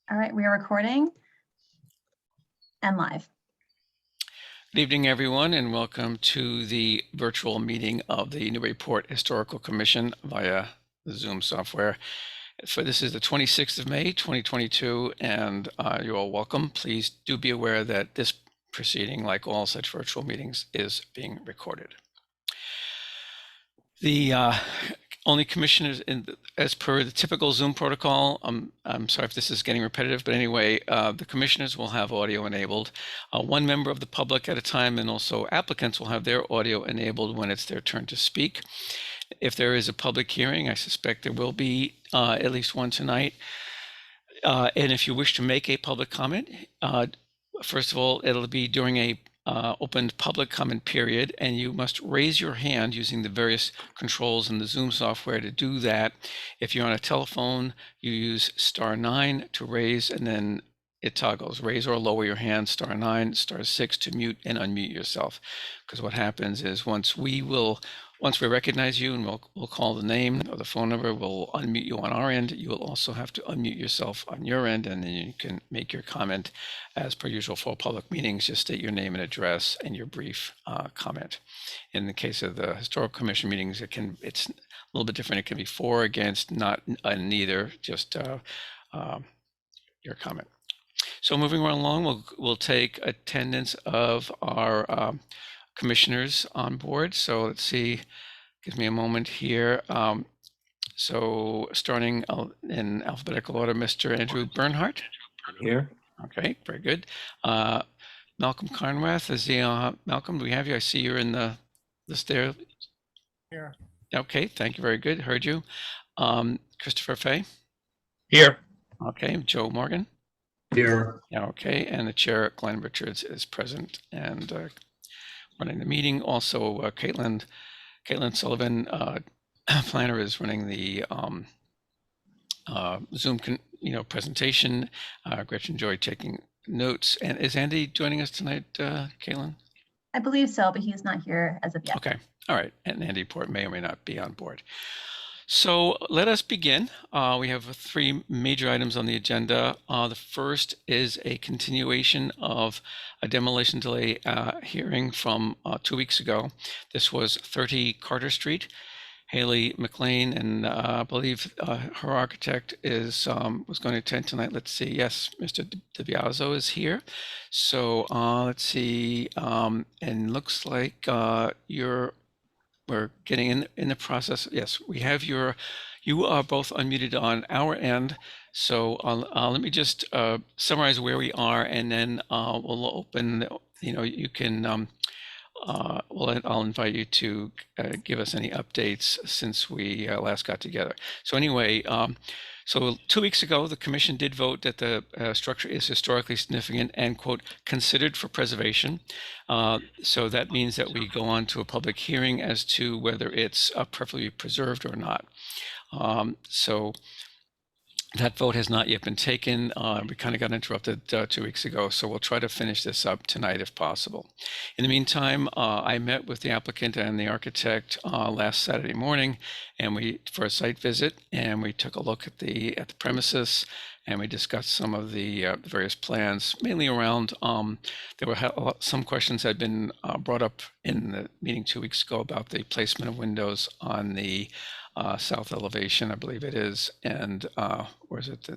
All right, we are recording and live. Good evening, everyone, and welcome to the virtual meeting of the Newburyport Historical Commission via the Zoom software. This is the 26th of May, 2022, and you're all welcome. Please do be aware that this proceeding, like all such virtual meetings, is being recorded. The only commissioners, as per the typical Zoom protocol, I'm sorry if this is getting repetitive, but anyway, the commissioners will have audio enabled. One member of the public at a time, and also applicants will have their audio enabled when it's their turn to speak. If there is a public hearing, I suspect there will be at least one tonight. And if you wish to make a public comment, first of all, it'll be during a opened public comment period, and you must raise your hand using the various controls in the Zoom software to do that. If you're on a telephone, you use *9 to raise, and then it toggles raise or lower your hand, *9, *6 to mute and unmute yourself. Because what happens is once we recognize you and we'll call the name or the phone number, we'll unmute you on our end. You will also have to unmute yourself on your end, and then you can make your comment as per usual for public meetings. Just state your name and address and your brief comment. In the case of the Historical Commission meetings, it's a little bit different. It can be for, against, not, neither, just your comment. So moving right along, we'll take attendance of our commissioners on board. So let's see, give me a moment here. So starting in alphabetical order, Mr. Andrew Bernhardt. Here. Okay, very good. Malcolm Carnwath, is he, Malcolm, do we have you? I see you're in the list there. Here. Okay, thank you, very good, heard you. Christopher Fay. Here. Okay, Joe Morgan. Here. Okay, and the chair, Glenn Richards, is present and running the meeting. Also, Caitlin Sullivan, planner, is running the Zoom presentation. Gretchen Joy taking notes. And is Andy joining us tonight, Caitlin? I believe so, but he's not here as of yet. Okay, all right. And Andy Port may or may not be on board. So let us begin. We have 3 major items on the agenda. The first is a continuation of a demolition delay hearing from 2 weeks ago. This was 30 Carter Street. Haley McLean, and I believe her architect was going to attend tonight. Let's see. Yes, Mr. DiBiaso is here. So let's see. And looks like we're getting in the process. Yes, we have you are both unmuted on our end. So let me just summarize where we are, and then we'll open, you can, I'll invite you to give us any updates since we last got together. So anyway, so 2 weeks ago, the commission did vote that the structure is historically significant and, quote, considered for preservation. So that means that we go on to a public hearing as to whether it's preferably preserved or not. So that vote has not yet been taken. We kind of got interrupted 2 weeks ago, so we'll try to finish this up tonight if possible. In the meantime, I met with the applicant and the architect last Saturday morning, and for a site visit, and we took a look at the premises, and we discussed some of the various plans, mainly around, there were some questions that had been brought up in the meeting 2 weeks ago about the placement of windows on the south elevation, I believe it is, and where is it?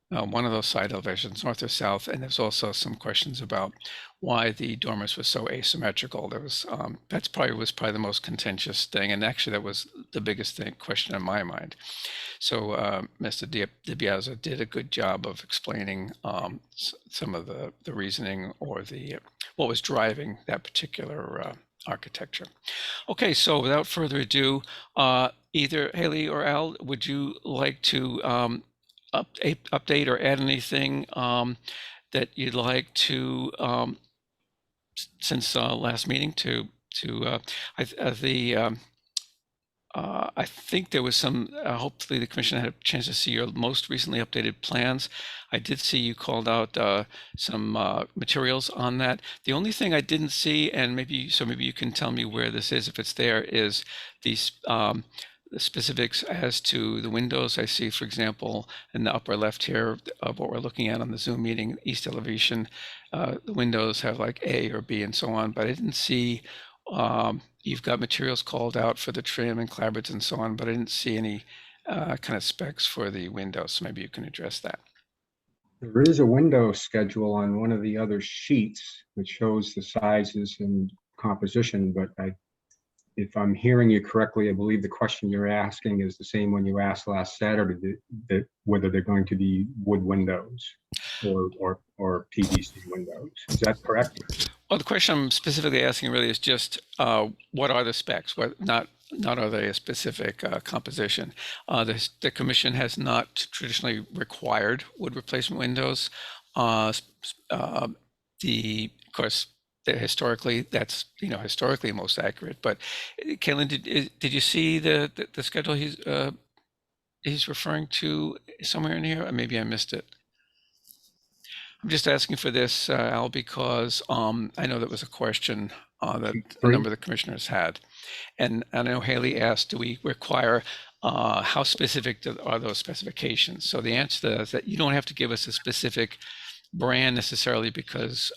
One of those side elevations, north or south, and there's also some questions about why the dormers were so asymmetrical. There was was probably the most contentious thing, and actually that was the biggest question in my mind. So Mr. DiBiaso did a good job of explaining some of the reasoning or what was driving that particular architecture. Okay, so without further ado, either Haley or Al, would you like to update or add anything that you'd like to since last meeting I think there was some, hopefully the commission had a chance to see your most recently updated plans. I did see you called out some materials on that. The only thing I didn't see, and maybe you can tell me where this is if it's there, is these the specifics as to the windows. I see, for example, in the upper left here of what we're looking at on the Zoom meeting, east elevation, the windows have like A or B and so on, but I didn't see, you've got materials called out for the trim and clapboards and so on, but I didn't see any kind of specs for the windows. So maybe you can address that. There is a window schedule on one of the other sheets which shows the sizes and composition, but if I'm hearing you correctly, I believe the question you're asking is the same one you asked last Saturday, whether they're going to be wood windows or PVC windows. Is that correct? Well, the question I'm specifically asking really is just what are the specs? What not are they a specific composition? The commission has not traditionally required wood replacement windows. Of course, historically, that's historically most accurate. But Caitlin, did you see the schedule he's referring to somewhere in here? Or maybe I missed it. I'm just asking for this, Al, because I know that was a question that a number of the commissioners had. And I know Haley asked, do we require, how specific are those specifications? So the answer to that is that you don't have to give us a specific brand necessarily, because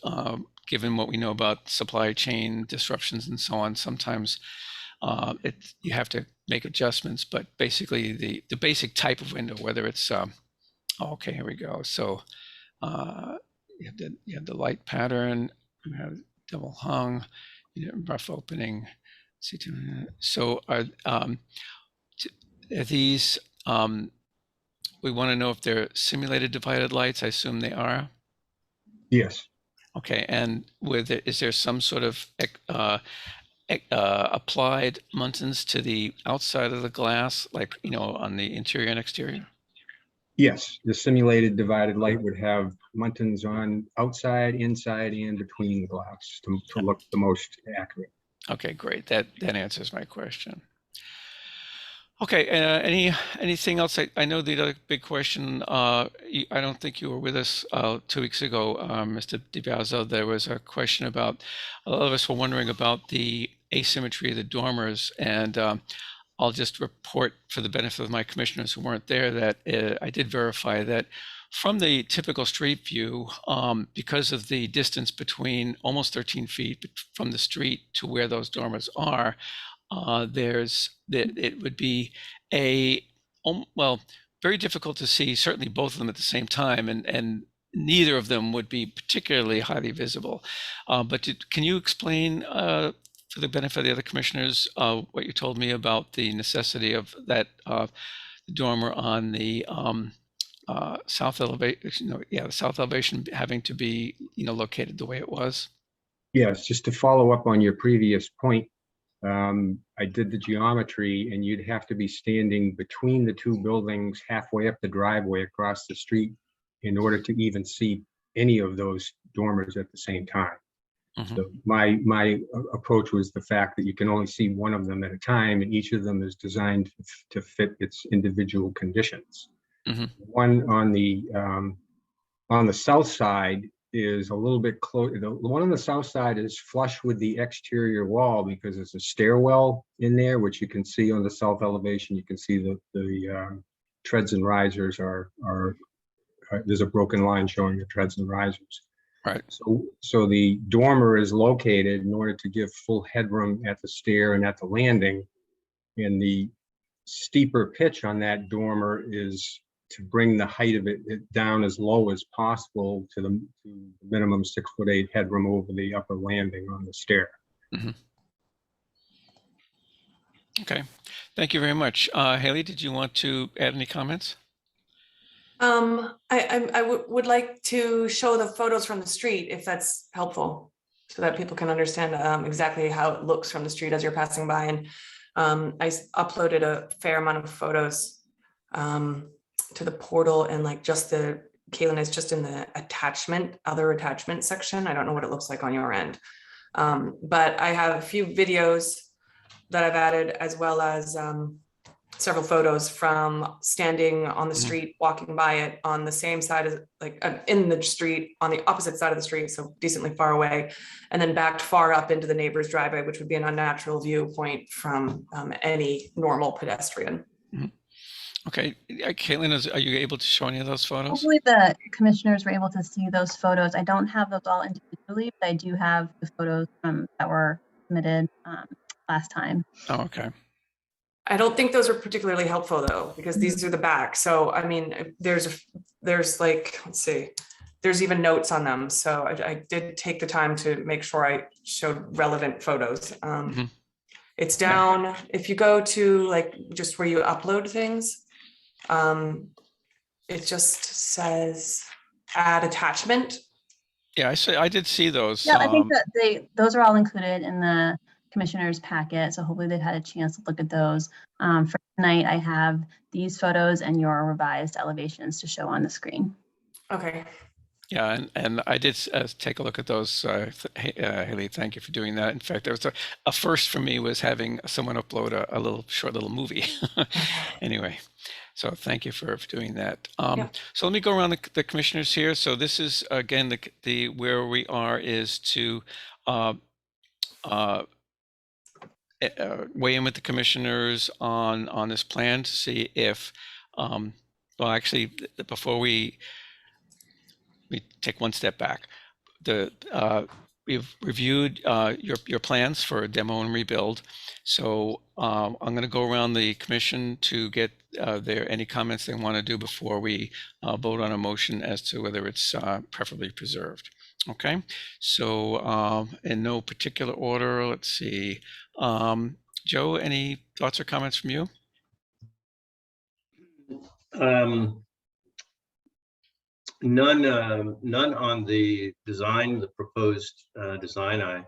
given what we know about supply chain disruptions and so on, sometimes you have to make adjustments. But basically the basic type of window, whether it's, okay, here we go. So you have the light pattern, you have double hung, rough opening. So are these, we want to know if they're simulated divided lights. I assume they are. Yes. Okay, and is there some sort of applied muntins to the outside of the glass, like on the interior and exterior? Yes, the simulated divided light would have muntins on outside, inside, and between the glass to look the most accurate. Okay, great. That answers my question. Okay, anything else? I know the other big question, I don't think you were with us 2 weeks ago, Mr. DiBiaso. There was a question about, a lot of us were wondering about the asymmetry of the dormers, and I'll just report for the benefit of my commissioners who weren't there that I did verify that from the typical street view, because of the distance between almost 13 feet from the street to where those dormers are, it would be very difficult to see certainly both of them at the same time, and neither of them would be particularly highly visible. But can you explain for the benefit of the other commissioners what you told me about the necessity of that dormer on the south elevation? The south elevation having to be located the way it was. Yes, just to follow up on your previous point. I did the geometry, and you'd have to be standing between the two buildings halfway up the driveway across the street in order to even see any of those dormers at the same time. Mm-hmm. So my approach was the fact that you can only see one of them at a time, and each of them is designed to fit its individual conditions. Mm-hmm. One on the south side is a little bit close. The one on the south side is flush with the exterior wall because there's a stairwell in there, which you can see on the south elevation. You can see the treads and risers are there's a broken line showing the treads and risers. Right. So the dormer is located in order to give full headroom at the stair and at the landing, and the steeper pitch on that dormer is to bring the height of it down as low as possible to the minimum 6'8" headroom over the upper landing on the stair. Mm-hmm. Okay, thank you very much. Haley, did you want to add any comments? I would like to show the photos from the street, if that's helpful, so that people can understand exactly how it looks from the street as you're passing by. And I uploaded a fair amount of photos to the portal, and Caitlin is just in the other attachment section. I don't know what it looks like on your end, but I have a few videos that I've added, as well as several photos from standing on the street, walking by it on the same side as in the street on the opposite side of the street, so decently far away, and then backed far up into the neighbor's driveway, which would be an unnatural viewpoint from any normal pedestrian. Okay, Caitlin, are you able to show any of those photos? Hopefully the commissioners were able to see those photos. I don't have those all individually, but I do have the photos that were submitted last time. Oh, okay. I don't think those are particularly helpful though, because these are the back. So, I mean, there's like, let's see, there's even notes on them. So I did take the time to make sure I showed relevant photos. It's down, if you go to like just where you upload things, it just says add attachment. Yeah, I did see those. Yeah, I think that those are all included in the commissioner's packet. So hopefully they've had a chance to look at those. For tonight, I have these photos and your revised elevations to show on the screen. Okay. Yeah, and I did take a look at those. Haley, thank you for doing that. In fact, there was a first for me was having someone upload a short little movie. Anyway, so thank you for doing that. So let me go around the commissioners here. So this is again the where we are is to weigh in with the commissioners on this plan to see if well, actually, before we take one step back. We've reviewed your plans for demo and rebuild. So I'm going to go around the commission to get any comments they want to do before we vote on a motion as to whether it's preferably preserved. Okay, so in no particular order, let's see. Joe, any thoughts or comments from you? None on the design, the proposed design.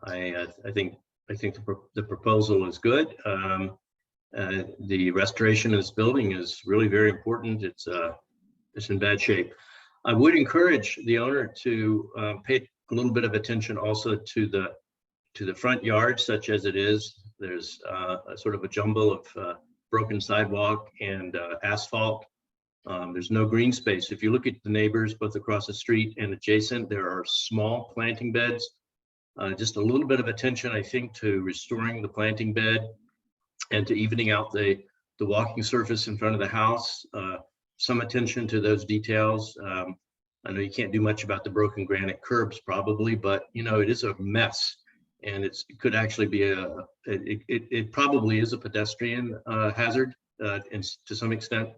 I think the proposal is good. The restoration of this building is really very important. It's in bad shape. I would encourage the owner to pay a little bit of attention also to the front yard, such as it is. There's a sort of a jumble of broken sidewalk and asphalt. There's no green space. If you look at the neighbors, both across the street and adjacent, there are small planting beds. Just a little bit of attention, I think, to restoring the planting bed and to evening out the walking surface in front of the house. Some attention to those details. I know you can't do much about the broken granite curbs probably, but you know, it is a mess. And it could actually be it probably is a pedestrian hazard to some extent.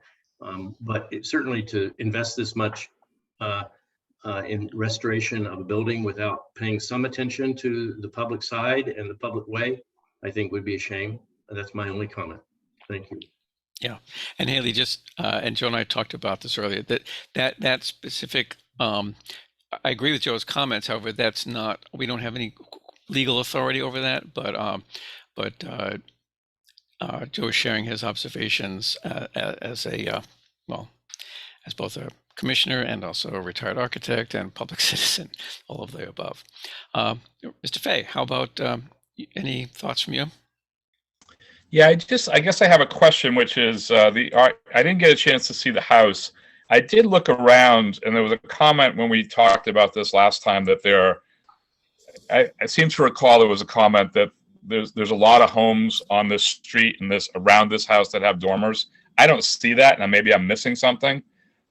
But it certainly to invest this much in restoration of a building without paying some attention to the public side and the public way, I think would be a shame. That's my only comment. Thank you. Yeah, and Haley, just and Joe and I talked about this earlier. That specific. I agree with Joe's comments. However, that's not. We don't have any legal authority over that. But Joe is sharing his observations as as both a commissioner and also a retired architect and public citizen, all of the above. Mr. Fay, how about any thoughts from you? Yeah, I guess I have a question, which is I didn't get a chance to see the house. I did look around, and there was a comment when we talked about this last time that I seem to recall there was a comment that there's a lot of homes on this street and around this house that have dormers. I don't see that, and maybe I'm missing something.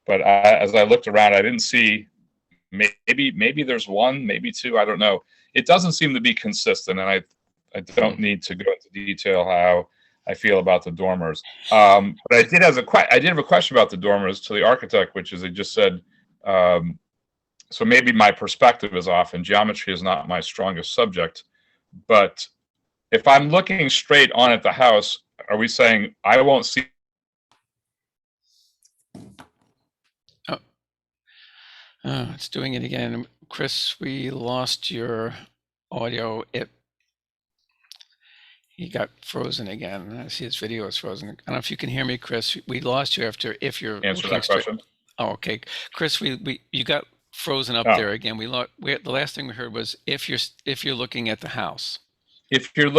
But as I looked around, I didn't see. Maybe there's one, maybe two. I don't know. It doesn't seem to be consistent, and I don't need to go into detail how I feel about the dormers. But I did have a question about the dormers to the architect, which is he just said. So maybe my perspective is off, and geometry is not my strongest subject. But if I'm looking straight on at the house, are we saying I won't see? It's doing it again. Chris, we lost your audio. He got frozen again. I see his video is frozen. I don't know if you can hear me, Chris. We lost you if you're Answer that question. Oh, okay. Chris, you got frozen up there again. The last thing we heard was if you're looking at the house. if you're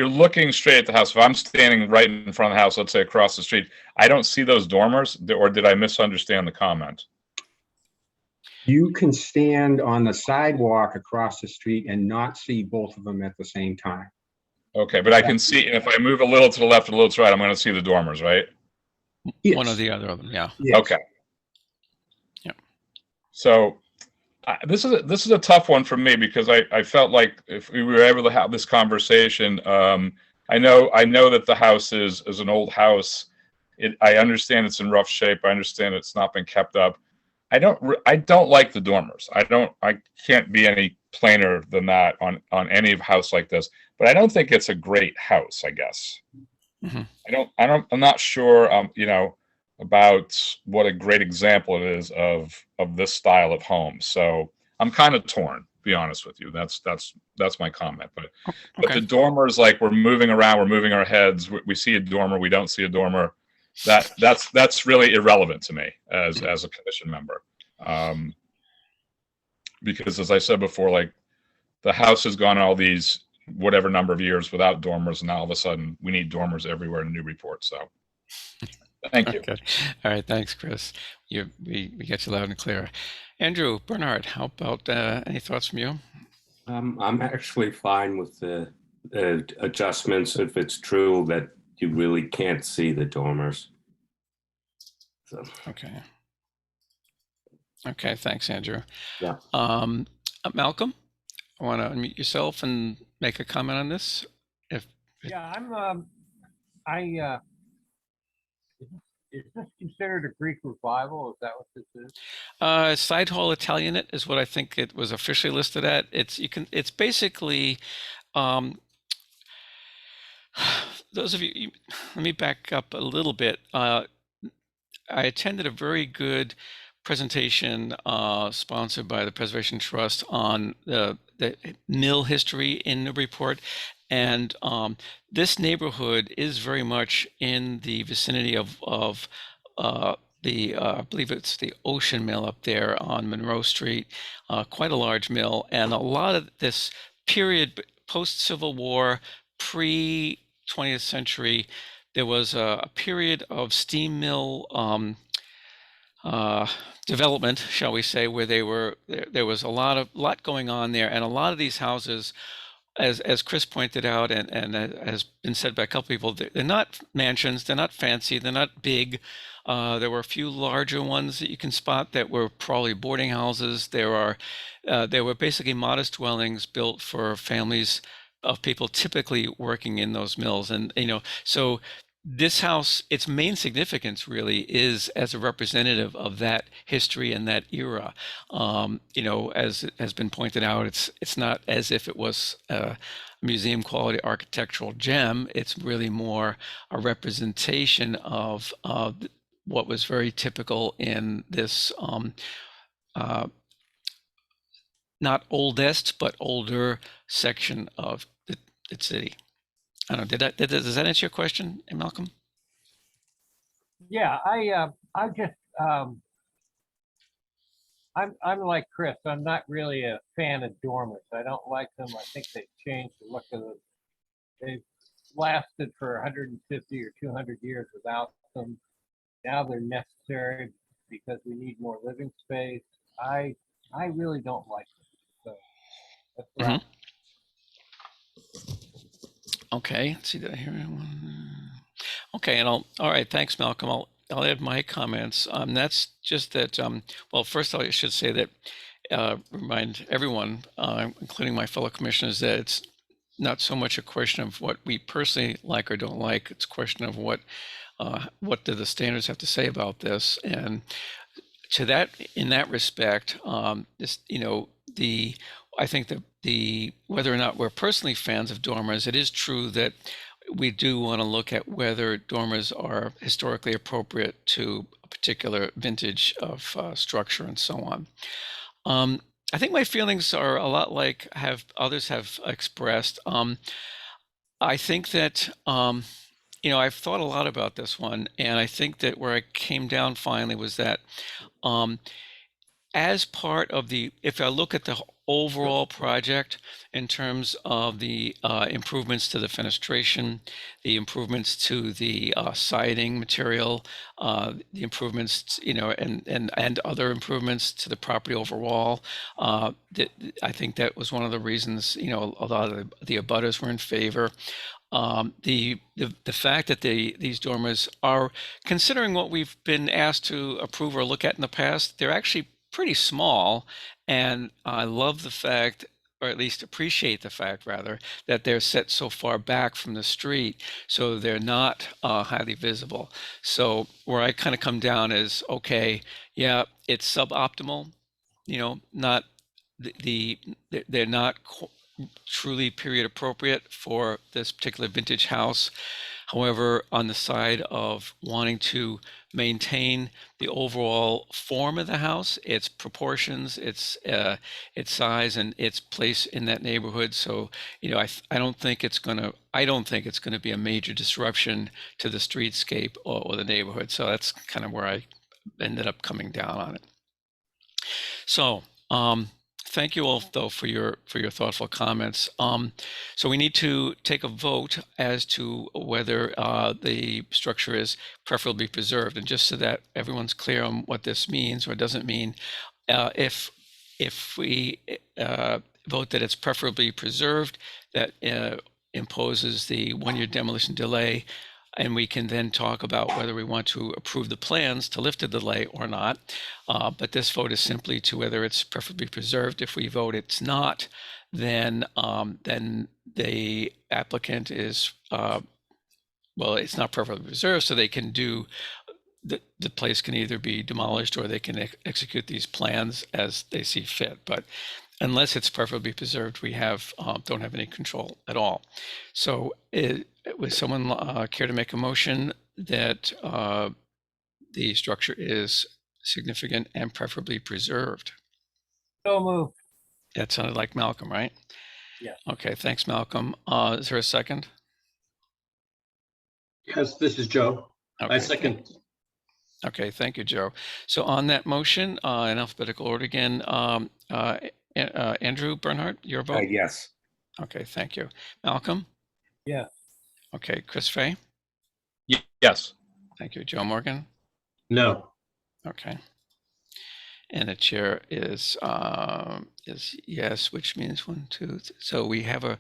looking straight at the house, if I'm standing right in front of the house, let's say across the street, I don't see those dormers, or did I misunderstand the comment? You can stand on the sidewalk across the street and not see both of them at the same time. Okay, but I can see, and if I move a little to the left or a little to the right, I'm going to see the dormers, right? Yes. One or the other of them, yeah. Yes. Okay. Yeah. So this is a tough one for me, because I felt like if we were able to have this conversation, I know that the house is an old house. I understand it's in rough shape. I understand it's not been kept up. I don't like the dormers. I can't be any plainer than that on any house like this. But I don't think it's a great house, I guess. Mm-hmm. I'm not sure, about what a great example it is of this style of home. So I'm kind of torn, to be honest with you. That's my comment. But the dormers, like, we're moving around, we're moving our heads. We see a dormer, we don't see a dormer. That's really irrelevant to me as a commission member. Because as I said before, like, the house has gone all these whatever number of years without dormers, and now all of a sudden we need dormers everywhere in Newburyport. So thank you. Okay. All right, thanks, Chris. We get you loud and clear. Andrew, Bernard, how about any thoughts from you? I'm actually fine with the adjustments if it's true that you really can't see the dormers. So. Okay, thanks, Andrew. Yeah. Malcolm, I want to unmute yourself and make a comment on this. Yeah, is this considered a Greek revival? Is that what this is? Side hall Italianate is what I think it was officially listed at. It's basically, those of you, let me back up a little bit. I attended a very good presentation sponsored by the Preservation Trust on the mill history in Newburyport. And this neighborhood is very much in the vicinity of I believe it's the Ocean Mill up there on Monroe Street, quite a large mill. And a lot of this period, post-Civil War, pre-20th century, there was a period of steam mill development, shall we say, where there was a lot going on there, and a lot of these houses, as Chris pointed out, and has been said by a couple people, they're not mansions, they're not fancy, they're not big. There were a few larger ones that you can spot that were probably boarding houses. There were basically modest dwellings built for families of people typically working in those mills, and so this house, its main significance really is as a representative of that history and that era. As has been pointed out, it's not as if it was a museum quality architectural gem. It's really more a representation of what was very typical in this not oldest but older section of the city. I don't know. Does that answer your question, Malcolm? Yeah, I just I'm like Chris. I'm not really a fan of dormers. I don't like them. I think they changed the look of them. They've lasted for 150 or 200 years without them. Now they're necessary because we need more living space. I really don't like them. So that's right. Okay, let's see, did I hear one? Okay, and all right, thanks, Malcolm. I'll add my comments. That's just that, well, first I should say that, remind everyone, including my fellow commissioners, that it's not so much a question of what we personally like or don't like. It's a question of what do the standards have to say about this. And to that, in that respect, I think that whether or not we're personally fans of dormers, it is true that we do want to look at whether dormers are historically appropriate to a particular vintage of structure and so on. I think my feelings are a lot like others have expressed. I think that I've thought a lot about this one, and I think that where I came down finally was that as part of if I look at the overall project in terms of the improvements to the fenestration, the improvements to the siding material, the improvements, and other improvements to the property overall. I think that was one of the reasons, a lot of the abutters were in favor. The fact that these dormers are, considering what we've been asked to approve or look at in the past, they're actually pretty small. And I love the fact, or at least appreciate the fact rather, that they're set so far back from the street, so they're not highly visible. So where I kind of come down is, okay, yeah, it's suboptimal, not they're not truly period appropriate for this particular vintage house. However, on the side of wanting to maintain the overall form of the house, its proportions, its size, and its place in that neighborhood, so I don't think it's gonna be a major disruption to the streetscape or the neighborhood. So that's kind of where I ended up coming down on it. So thank you all, though, for your thoughtful comments. So we need to take a vote as to whether the structure is preferably preserved. And just so that everyone's clear on what this means or doesn't mean, if we vote that it's preferably preserved, that imposes the 1-year demolition delay, and we can then talk about whether we want to approve the plans to lift the delay or not. But this vote is simply to whether it's preferably preserved. If we vote it's not, then the applicant is, it's not preferably preserved, so they can do, the place can either be demolished or they can execute these plans as they see fit. But unless it's preferably preserved, we don't have any control at all. So would someone care to make a motion that the structure is significant and preferably preserved? So moved. That sounded like Malcolm, right? Yes. Okay, thanks, Malcolm. Is there a second? Yes, this is Joe. Okay, I second. Okay, thank you, Joe. So on that motion, in alphabetical order again, Andrew Bernhardt, your vote? Yes. Okay, thank you. Malcolm? Yes. Okay, Chris Fay? Yes. Thank you. Joe Morgan? No. Okay. And the chair is yes, which means 1, 2. So we have the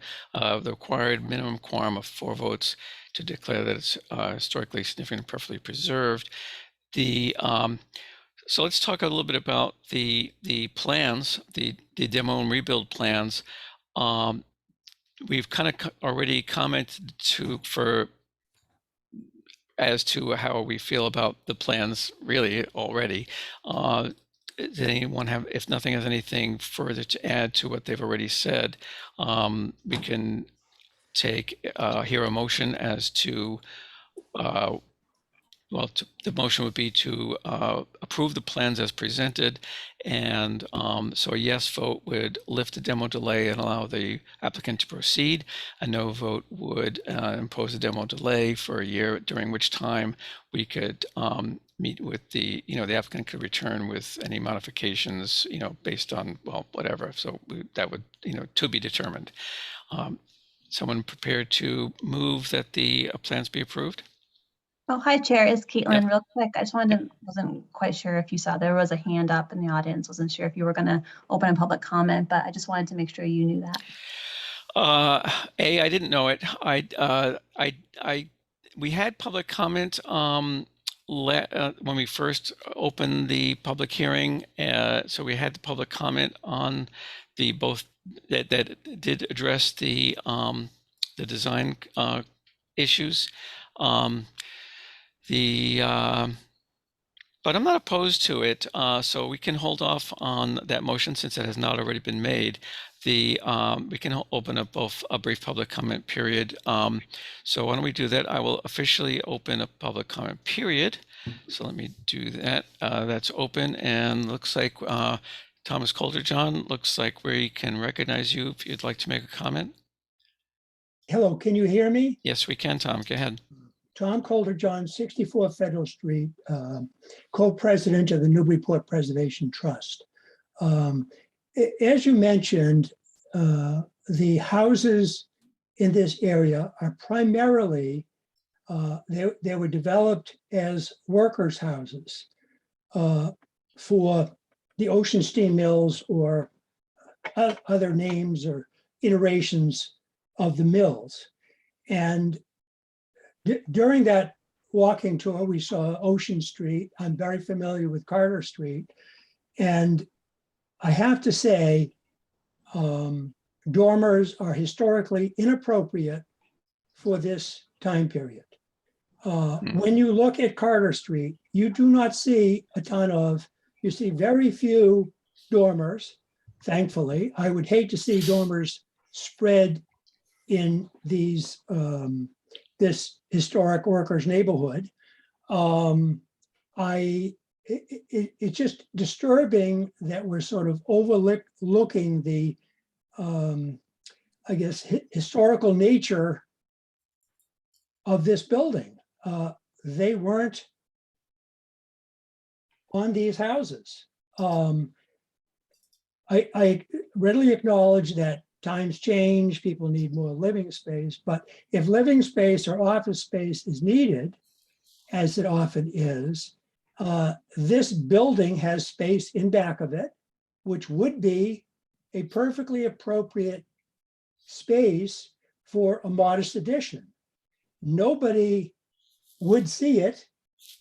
required minimum quorum of 4 votes to declare that it's historically significant and preferably preserved. So let's talk a little bit about the plans, the demo and rebuild plans. We've kind of already commented as to how we feel about the plans really already. Does anyone have, if nothing has anything further to add to what they've already said, we can hear a motion as to, the motion would be to approve the plans as presented. And so a yes vote would lift the demo delay and allow the applicant to proceed. A no vote would impose a demo delay for a year, during which time we could meet with the applicant could return with any modifications, based on, whatever. So that would, to be determined. Someone prepared to move that the plans be approved? Oh, hi, Chair. It's Caitlin. Yep. Real quick, I just wasn't quite sure if you saw there was a hand up in the audience. Wasn't sure if you were going to open a public comment, but I just wanted to make sure you knew that. I didn't know it. We had public comment when we first opened the public hearing. So we had the public comment on the both that did address the design issues. But I'm not opposed to it, so we can hold off on that motion since it has not already been made. We can open up both a brief public comment period. So why don't we do that? I will officially open a public comment period. So let me do that. That's open, and looks like Thomas Calder-John, looks like we can recognize you if you'd like to make a comment. Hello, can you hear me? Yes, we can, Tom. Go ahead. Tom Calder-John, 64 Federal Street, co-president of the Newburyport Preservation Trust. as you mentioned, the houses in this area are primarily, they were developed as workers' houses for the ocean steam mills or other names or iterations of the mills. And during that walking tour, we saw Ocean Street. I'm very familiar with Carter Street. And I have to say, dormers are historically inappropriate for this time period. When you look at Carter Street, you do not see a ton of, you see very few dormers, thankfully. I would hate to see dormers spread in these, this historic workers neighborhood. It's just disturbing that we're sort of overlooking the, I guess, historical nature of this building. They weren't on these houses. I readily acknowledge that times change, people need more living space, but if living space or office space is needed, as it often is, this building has space in back of it, which would be a perfectly appropriate space for a modest addition. Nobody would see it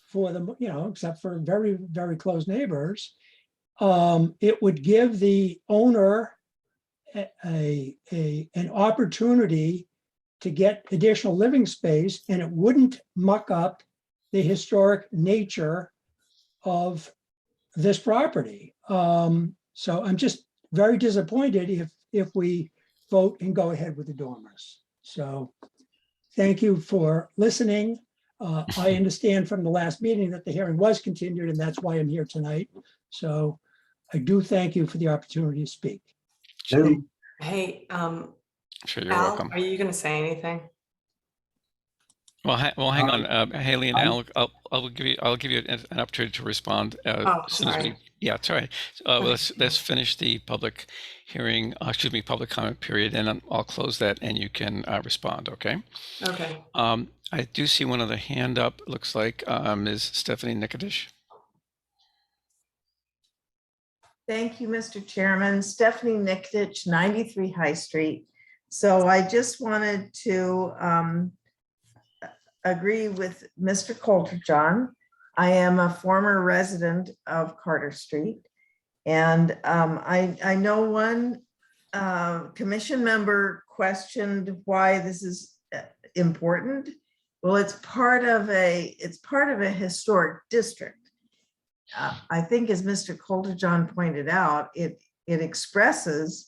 for the, except for very, very close neighbors. It would give the owner an opportunity to get additional living space, and it wouldn't muck up the historic nature of this property. So I'm just very disappointed if we vote and go ahead with the dormers. So thank you for listening. I understand from the last meeting that the hearing was continued, and that's why I'm here tonight. So I do thank you for the opportunity to speak. Hey, Sure, you're Al, welcome. are you gonna say anything? Well, hang on, Haley and Al. I'll give you an opportunity to respond as soon as we. Sorry. Yeah, it's all right. Let's finish the public hearing. Public comment period, and I'll close that, and you can respond. Okay. Okay. I do see one other hand up. Looks like Ms. Stephanie Nikodish. Thank you, Mr. Chairman. Stephanie Nikodish, 93 High Street. So I just wanted to agree with Mr. Coulter-John. I am a former resident of Carter Street. And I know one commission member questioned why this is important. Well, it's part of a historic district. I think, as Mr. Coulter-John pointed out, it expresses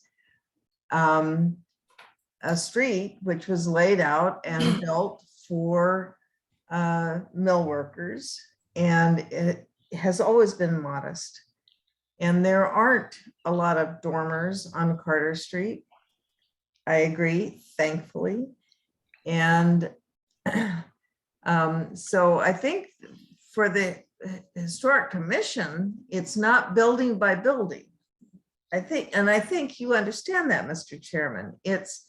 a street which was laid out and built for mill workers, and it has always been modest. And there aren't a lot of dormers on Carter Street. I agree, thankfully. And so I think for the Historic Commission, it's not building by building. I think you understand that, Mr. Chairman. It's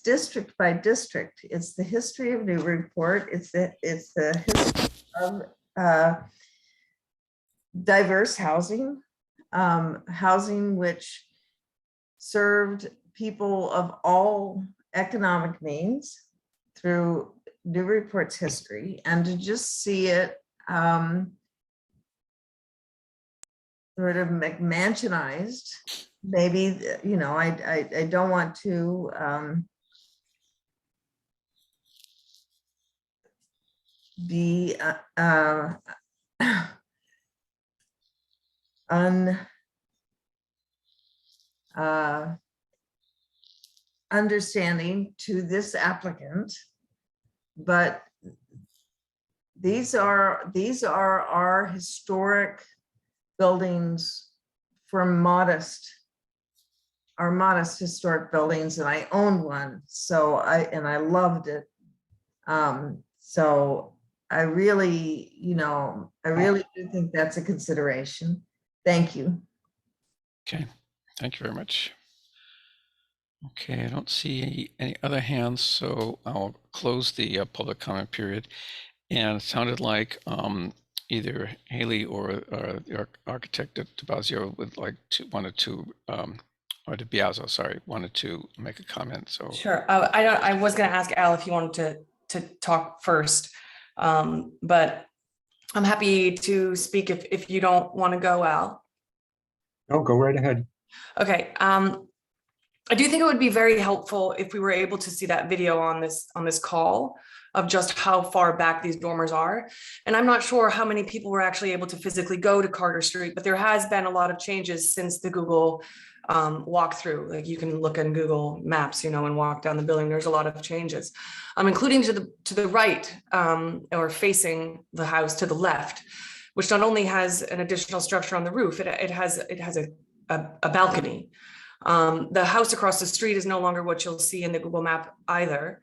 district by district. It's the history of Newburyport. It's the history of diverse housing, housing which served people of all economic means through Newburyport's history, and to just see it sort of McMansionized, maybe, I don't want to be understanding to this applicant, but these are our historic buildings for our modest historic buildings, and I owned one, so I loved it. So I really do think that's a consideration. Thank you. Okay, Thank you very much. Okay, I don't see any other hands, so I'll close the public comment period. And it sounded like either Haley or the architect at DeBazio would like to or DeBiazzo, sorry, wanted to make a comment. So Sure. I was going to ask Al if you wanted to talk first, but I'm happy to speak if you don't want to go, Al. No, go right ahead. Okay. I do think it would be very helpful if we were able to see that video on this call of just how far back these dormers are. And I'm not sure how many people were actually able to physically go to Carter Street, but there has been a lot of changes since the Google walkthrough. Like you can look in Google Maps, and walk down the building. There's a lot of changes, including to the right or facing the house to the left, which not only has an additional structure on the roof, it has a balcony. The house across the street is no longer what you'll see in the Google map either.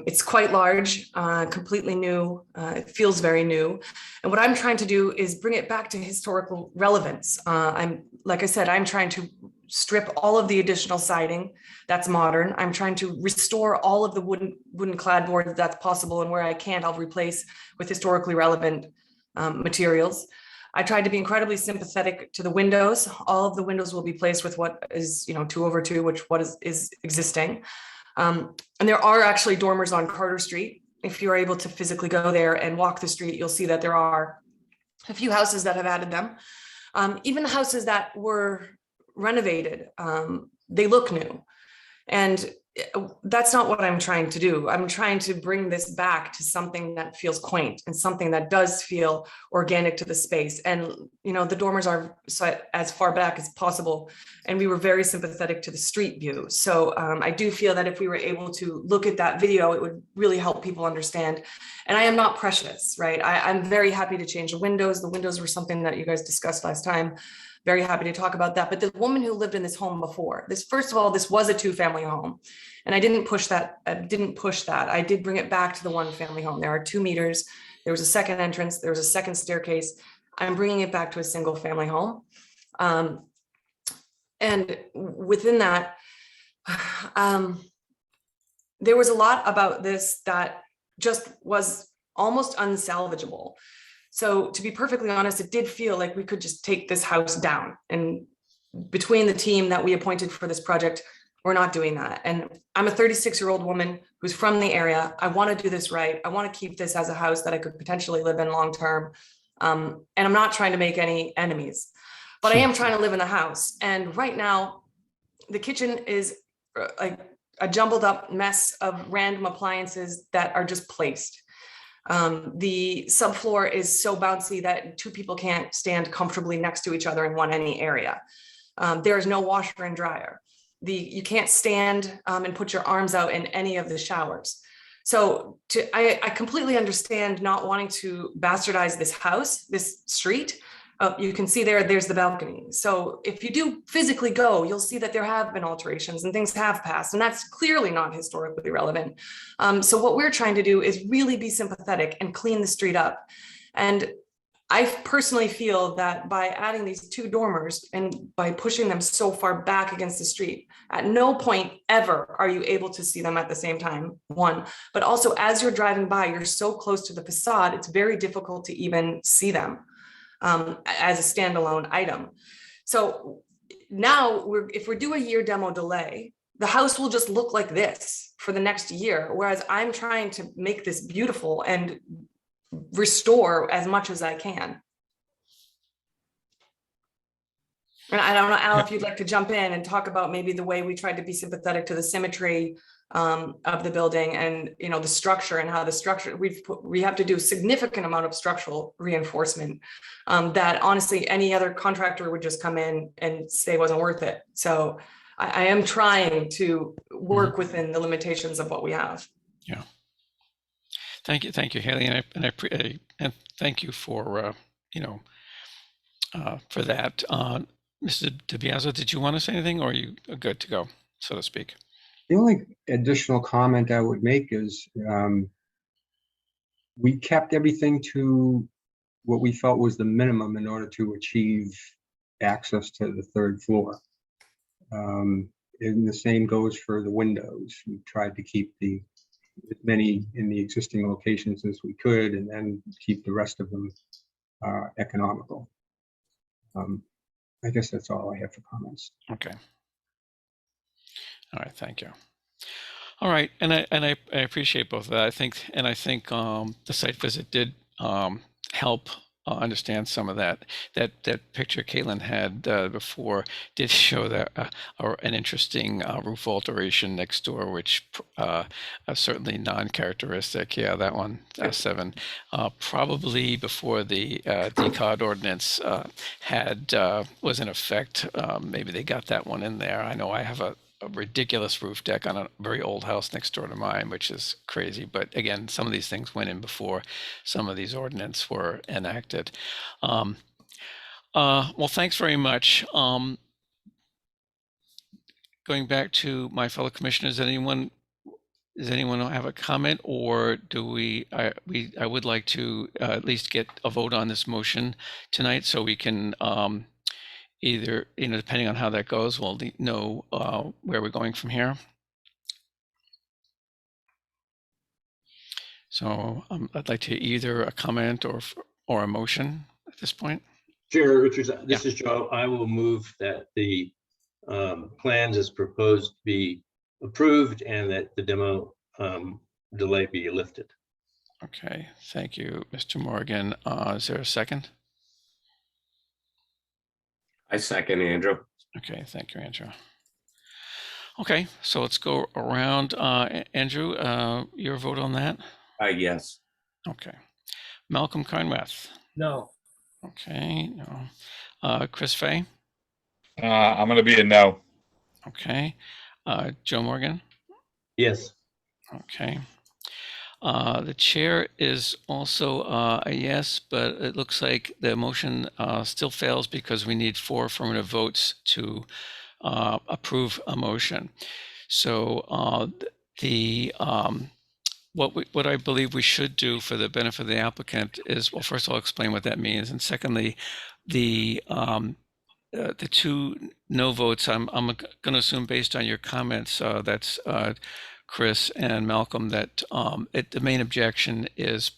It's quite large, completely new. It feels very new. And what I'm trying to do is bring it back to historical relevance. Like I said, I'm trying to strip all of the additional siding that's modern. I'm trying to restore all of the wooden clapboard that's possible. And where I can't, I'll replace with historically relevant materials. I tried to be incredibly sympathetic to the windows. All of the windows will be placed with what is, 2/2, which is existing. And there are actually dormers on Carter Street. If you're able to physically go there and walk the street, you'll see that there are a few houses that have added them. Even the houses that were renovated, they look new. And that's not what I'm trying to do. I'm trying to bring this back to something that feels quaint and something that does feel organic to the space. And, the dormers are as far back as possible. And we were very sympathetic to the street view. So I do feel that if we were able to look at that video, it would really help people understand. And I am not precious, right? I'm very happy to change the windows. The windows were something that you guys discussed last time. Very happy to talk about that. But the woman who lived in this home before, first of all, this was a 2-family home. And I didn't push that. I did bring it back to the 1-family home. There are 2 meters. There was a second entrance. There was a second staircase. I'm bringing it back to a 1-family home. And within that, there was a lot about this that just was almost unsalvageable. So to be perfectly honest, it did feel like we could just take this house down. And between the team that we appointed for this project, we're not doing that. And I'm a 36-year-old woman who's from the area. I want to do this right. I want to keep this as a house that I could potentially live in long term. And I'm not trying to make any enemies, but I am trying to live in the house. And right now, the kitchen is like a jumbled up mess of random appliances that are just placed. The subfloor is so bouncy that 2 people can't stand comfortably next to each other in any area. There is no washer and dryer. You can't stand and put your arms out in any of the showers. So I completely understand not wanting to bastardize this house, this street. You can see there's the balcony. So if you do physically go, you'll see that there have been alterations and things have passed, and that's clearly not historically relevant. So what we're trying to do is really be sympathetic and clean the street up. And I personally feel that by adding these 2 dormers and by pushing them so far back against the street, at no point ever are you able to see them at the same time, one, but also as you're driving by, you're so close to the facade, it's very difficult to even see them as a standalone item. So now if we do a year demo delay, the house will just look like this for the next year, whereas I'm trying to make this beautiful and restore as much as I can. And I don't know, Al, if you'd like to jump in and talk about maybe the way we tried to be sympathetic to the symmetry of the building and the structure and how the structure we have to do a significant amount of structural reinforcement that honestly any other contractor would just come in and say wasn't worth it. So I am trying to work within the limitations of what we have. yeah. Thank you, Haley, and thank you for for that. Mr. DeBiazzo, did you want to say anything, or are you good to go, so to speak? The only additional comment I would make is we kept everything to what we felt was the minimum in order to achieve access to the 3rd floor. And the same goes for the windows. We tried to keep as many in the existing locations as we could, and then keep the rest of them economical. I guess that's all I have for comments. Okay. All right, thank you. All right, and I appreciate both of that. I think the site visit did help understand some of that. That picture Caitlin had before did show that an interesting roof alteration next door, which certainly non-characteristic. Yeah, that one, 7, probably before the DCOD ordinance was in effect. Maybe they got that one in there. I know I have a ridiculous roof deck on a very old house next door to mine, which is crazy. But again, some of these things went in before some of these ordinances were enacted. Well, thanks very much. Going back to my fellow commissioners, does anyone have a comment, or I would like to at least get a vote on this motion tonight, so we can either, depending on how that goes, we'll know where we're going from here. So I'd like to either a comment or a motion at this point. Chair Richards, this is Joe. I will move that the plans as proposed be approved and that the demo delay be lifted. Okay, thank you, Mr. Morgan. Is there a second? I second, Andrew. Okay, thank you, Andrew. Okay, so let's go around. Andrew, your vote on that? Yes. Okay. Malcolm Carnwath? No. Okay, no. Chris Fay? I'm going to be a no. Okay. Joe Morgan? Yes. Okay. The chair is also a yes, but it looks like the motion still fails because we need 4 affirmative votes to approve a motion. So what I believe we should do for the benefit of the applicant is, well, first I'll explain what that means, and secondly, the 2 no votes, I'm going to assume based on your comments, that's Chris and Malcolm, that the main objection is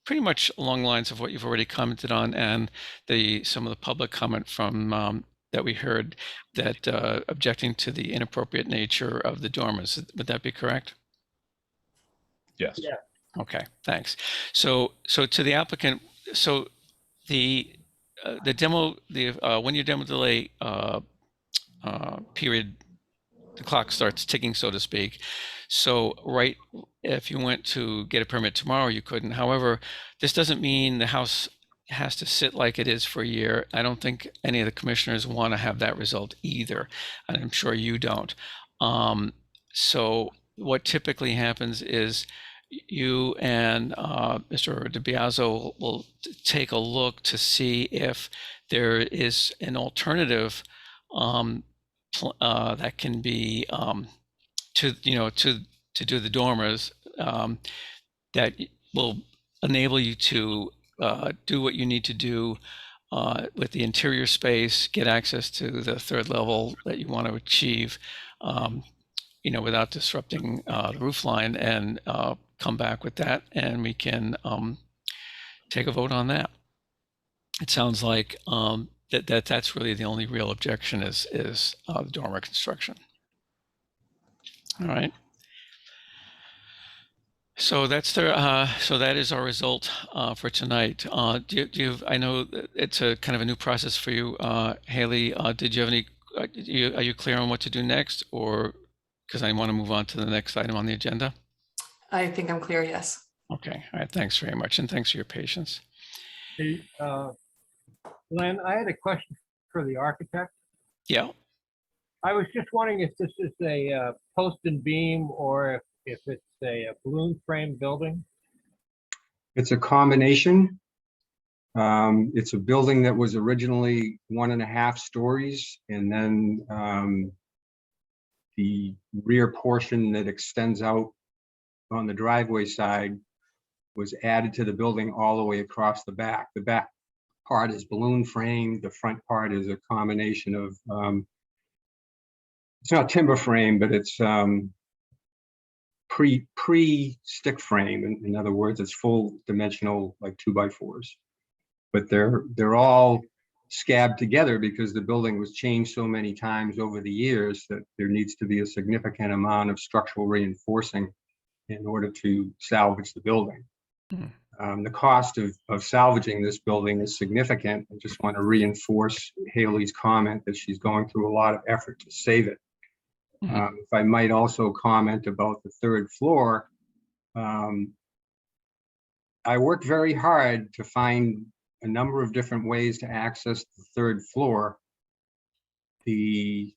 pretty much along the lines of what you've already commented on, and some of the public comment from that we heard, that objecting to the inappropriate nature of the dormers. Would that be correct? Yes. Yeah. Okay, thanks. So to the applicant, so the demo, the 1-year demo delay period, the clock starts ticking, so to speak. So if you went to get a permit tomorrow, you couldn't. However, this doesn't mean the house has to sit like it is for a year. I don't think any of the commissioners want to have that result either, and I'm sure you don't. So what typically happens is you and Mr. DiBiaso will take a look to see if there is an alternative that can be to do the dormers that will enable you to do what you need to do with the interior space, get access to the 3rd level that you want to achieve, without disrupting the roof line, and come back with that, and we can take a vote on that. It sounds like that's really the only real objection is the dormer construction. All right. So that is our result for tonight. Do you I know it's a kind of a new process for you, Haley. Did you have any? Are you clear on what to do next, or because I want to move on to the next item on the agenda? I think I'm clear, yes. Okay. All right. Thanks very much, and thanks for your patience. Hey, Glenn, I had a question for the architect. Yeah. I was just wondering if this is a post and beam, or if it's a balloon frame building. It's a combination. It's a building that was originally 1.5 stories, and then the rear portion that extends out on the driveway side was added to the building all the way across the back. The back part is balloon frame. The front part is a combination of it's not timber frame, but it's pre stick frame. In other words, it's full dimensional, like 2x4s. But they're all scabbed together because the building was changed so many times over the years that there needs to be a significant amount of structural reinforcing in order to salvage the building. The cost of salvaging this building is significant. I just want to reinforce Haley's comment that she's going through a lot of effort to save it. If I might also comment about the third floor, I worked very hard to find a number of different ways to access the third floor. The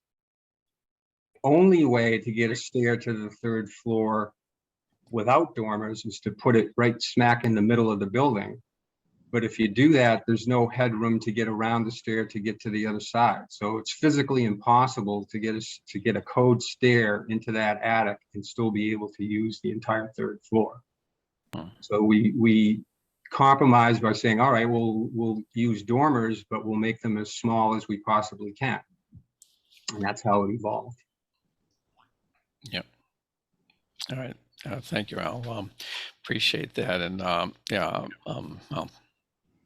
only way to get a stair to the third floor without dormers is to put it right smack in the middle of the building. But if you do that, there's no headroom to get around the stair to get to the other side. So it's physically impossible to get a code stair into that attic and still be able to use the entire third floor. So we compromised by saying, all right, we'll use dormers, but we'll make them as small as we possibly can. And that's how it evolved. Yep. All right. Thank you, Al. Appreciate that. And well,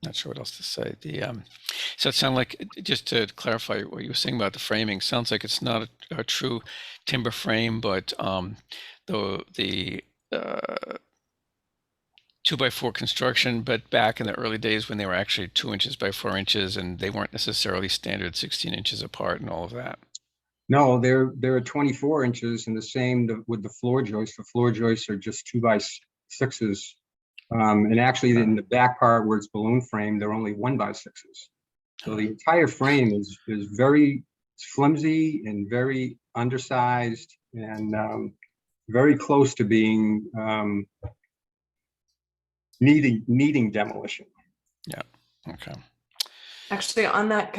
not sure what else to say. So it sounds like, just to clarify what you were saying about the framing, sounds like it's not a true timber frame, but the 2x4 construction, but back in the early days when they were actually 2 inches by 4 inches and they weren't necessarily standard 16 inches apart and all of that. No, they're 24 inches, and the same with the floor joists. The floor joists are just 2x6s. And actually in the back part where it's balloon frame, they're only 1x6s. So the entire frame is very flimsy and very undersized and very close to being needing demolition. Yeah. Okay. Actually, on that,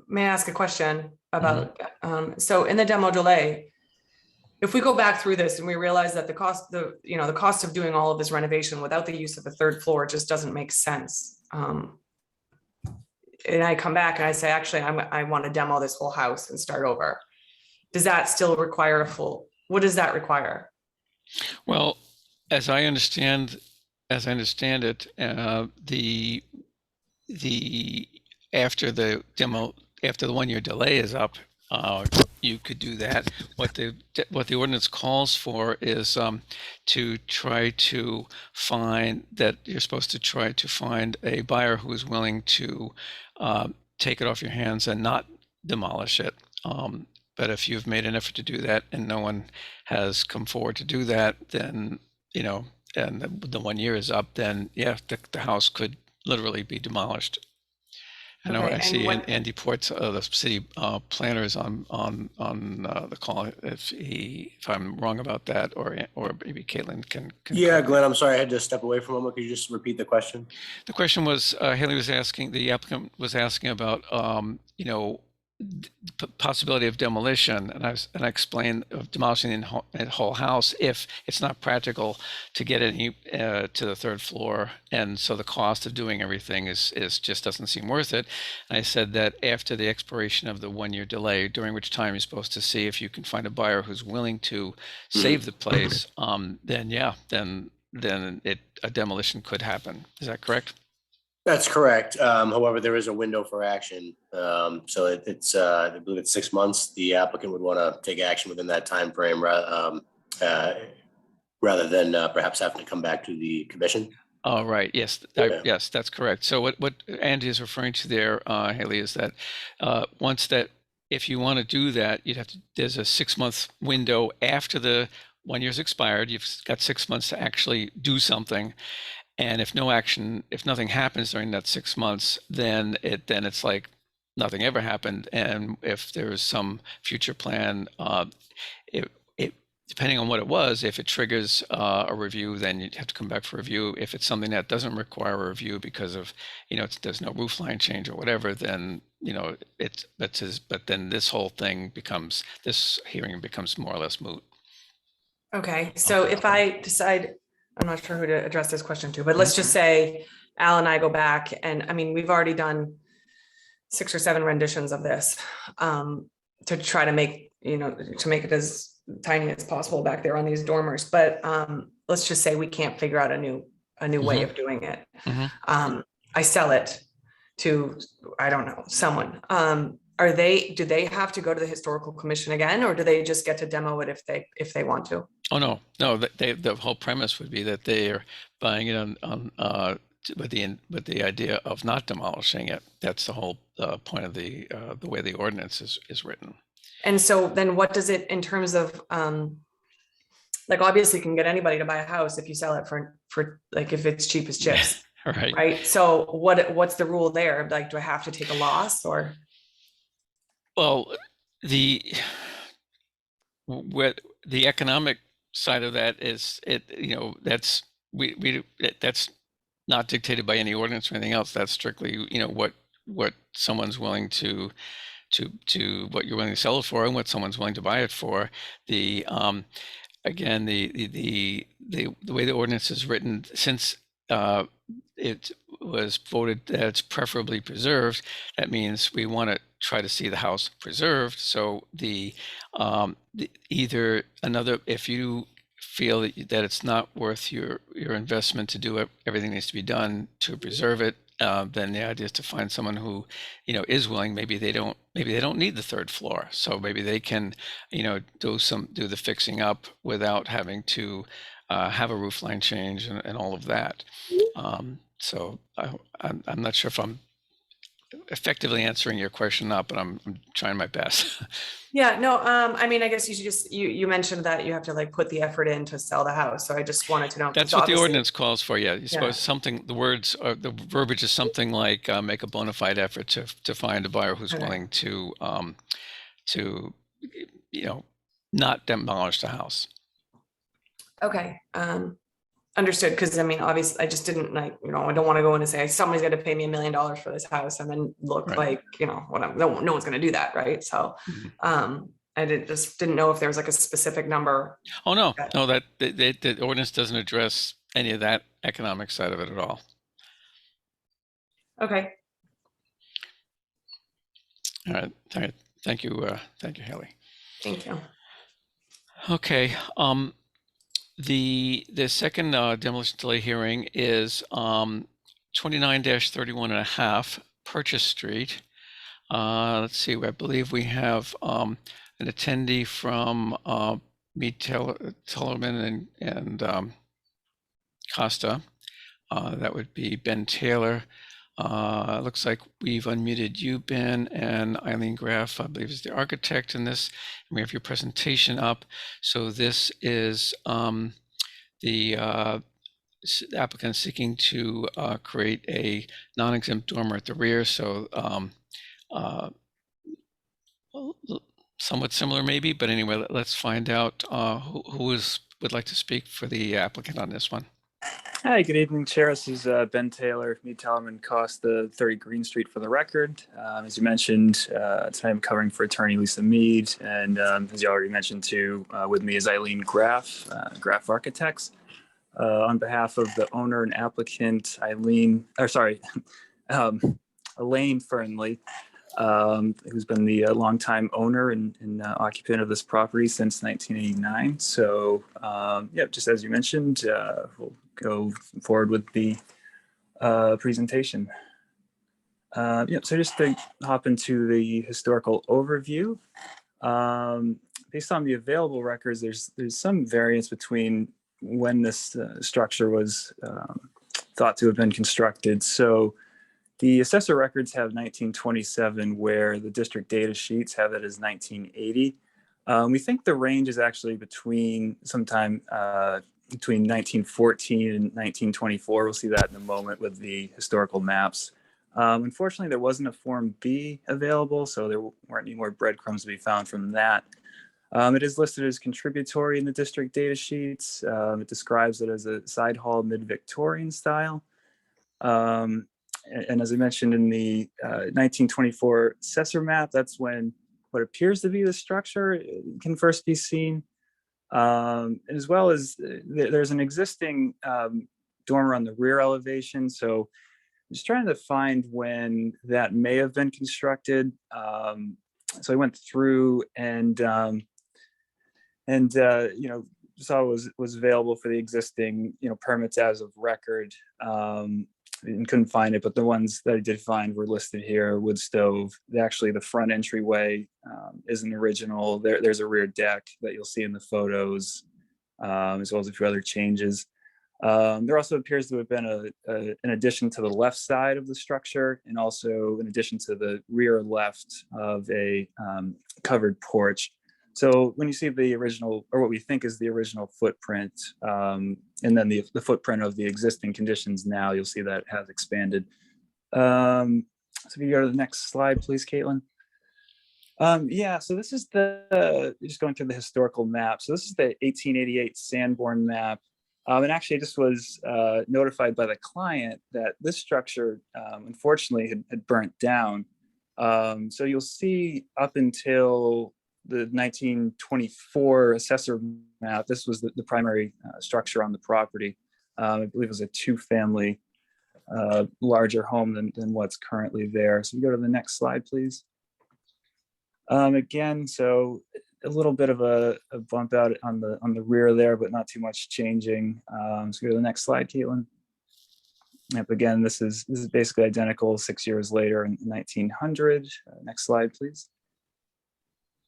may I ask a question about, so in the demo delay, if we go back through this and we realize that the cost of doing all of this renovation without the use of the third floor just doesn't make sense. And I come back and I say, actually, I want to demo this whole house and start over. Does that still require what does that require? Well, as I understand it, after the 1 year delay is up, you could do that. What the ordinance calls for is to try to find that you're supposed to try to find a buyer who is willing to take it off your hands and not demolish it. But if you've made an effort to do that and no one has come forward to do that, then, and the 1 year is up, then yeah, the house could literally be demolished. I know, Okay, I see what- Andy Port's, the city planner is on the call. If I'm wrong about that, or maybe Caitlin can. Yeah, correct me. Glenn, I'm sorry, I had to step away from a moment. Could you just repeat the question? The question was, Haley was asking, the applicant was asking about, possibility of demolition, and I explained of demolishing the whole house if it's not practical to get any to the third floor, and so the cost of doing everything is just doesn't seem worth it. And I said that after the expiration of the 1 year delay, during which time you're supposed to see if you can find a buyer who's willing to save the place, then a demolition could happen. Is that correct? That's correct. However, there is a window for action. So it's I believe it's 6 months. The applicant would want to take action within that time frame rather than perhaps having to come back to the commission. Oh, right. Yes. Yes, that's correct. So what Andy is referring to there, Haley, is that if you want to do that, there's a 6 month window after the 1 year's expired. You've got 6 months to actually do something. And if nothing happens during that 6 months, then it's like nothing ever happened. And if there's some future plan, depending on what it was, if it triggers a review, then you'd have to come back for review. If it's something that doesn't require a review because of, there's no roof line change or whatever, then, but then this hearing becomes more or less moot. Okay, so if I decide, I'm not sure who to address this question to, but let's just say Al and I go back and, we've already done 6 or 7 renditions of this to try to make you know, to make it as tiny as possible back there on these dormers. But let's just say we can't figure out a new way of doing it. I sell it to, I don't know, someone. Do they have to go to the historical commission again, or do they just get to demo it if they want to? Oh, no, the whole premise would be that they are buying it with the idea of not demolishing it. That's the whole point of the way the ordinance is written. And so then what does it, in terms of, like, obviously you can get anybody to buy a house if you sell it for like, if it's cheap as chips. Right. So what's the rule there? Like, do I have to take a loss, or? Well, the economic side of that is, that's that's not dictated by any ordinance or anything else. That's strictly, what someone's willing to what you're willing to sell it for and what someone's willing to buy it for. Again, the way the ordinance is written, since it was voted that it's preferably preserved, that means we want to try to see the house preserved. So if you feel that it's not worth your investment to do it, everything needs to be done to preserve it, then the idea is to find someone who, is willing. Maybe they don't need the third floor, so maybe they can, do the fixing up without having to have a roof line change and all of that. So I'm not sure if I'm effectively answering your question or not, but I'm trying my best. Yeah, no, I mean, I guess you should just, you mentioned that you have to like put the effort in to sell the house. So I just wanted to know. That's what the ordinance calls for. Yeah. You're supposed the verbiage is something like make a bona fide effort to find a buyer who's willing to not demolish the house. Okay. Understood. Because I mean, obviously, I just didn't I don't want to go in and say somebody's got to pay me $1 million for this house and then look like, no one's going to do that. Right. So, I didn't know if there was like a specific number. Oh, no, that the ordinance doesn't address any of that economic side of it at all. Okay. All right. Thank you, Haley. Thank you. Okay. The second demolition delay hearing is 29-31.5 Purchase Street. Let's see. I believe we have an attendee from Mead Tellerman and Costa. That would be Ben Taylor. Looks like we've unmuted you, Ben, and Eileen Graff, I believe, is the architect in this. And we have your presentation up. So this is the applicant seeking to create a non-exempt dormer at the rear. So somewhat similar maybe, but anyway, let's find out who would like to speak for the applicant on this one. Hi, good evening, Chair. This is Ben Taylor, Mead Tellerman, Costa, 30 Green Street for the record. As you mentioned, tonight I'm covering for attorney Lisa Mead, and as you already mentioned too, with me is Eileen Graff, Graff Architects. On behalf of the owner and applicant, Elaine Fernley, who's been the longtime owner and occupant of this property since 1989. So, just as you mentioned, we'll go forward with the presentation. So just to hop into the historical overview, based on the available records, there's some variance between when this structure was thought to have been constructed. So the assessor records have 1927, where the district data sheets have it as 1980. We think the range is actually between 1914 and 1924. We'll see that in a moment with the historical maps. Unfortunately, there wasn't a Form B available, so there weren't any more breadcrumbs to be found from that. It is listed as contributory in the district data sheets. It describes it as a side hall mid-Victorian style. And as I mentioned in the 1924 assessor map, that's when what appears to be the structure can first be seen. As well as there's an existing dormer on the rear elevation. So I'm just trying to find when that may have been constructed. so I went through and saw what was available for the existing, permits as of record, and couldn't find it, but the ones that I did find were listed here. Wood stove. Actually, the front entryway isn't original. There's a rear deck that you'll see in the photos, as well as a few other changes. There also appears to have been an addition to the left side of the structure, and also an addition to the rear left of a covered porch. So when you see the original, or what we think is the original footprint, and then the footprint of the existing conditions now, you'll see that it has expanded. So if you go to the next slide, please, Caitlin. Yeah, so this is just going through the historical map. So this is the 1888 Sanborn Map. And actually, I just was notified by the client that this structure, unfortunately, had burnt down. So you'll see up until the 1924 assessor map, this was the primary structure on the property. I believe it was a two-family larger home than what's currently there. So we go to the next slide, please. Again, so a little bit of a bump out on the rear there, but not too much changing. So go to the next slide, Caitlin. Yep, again, this is basically identical 6 years later in 1900. Next slide, please.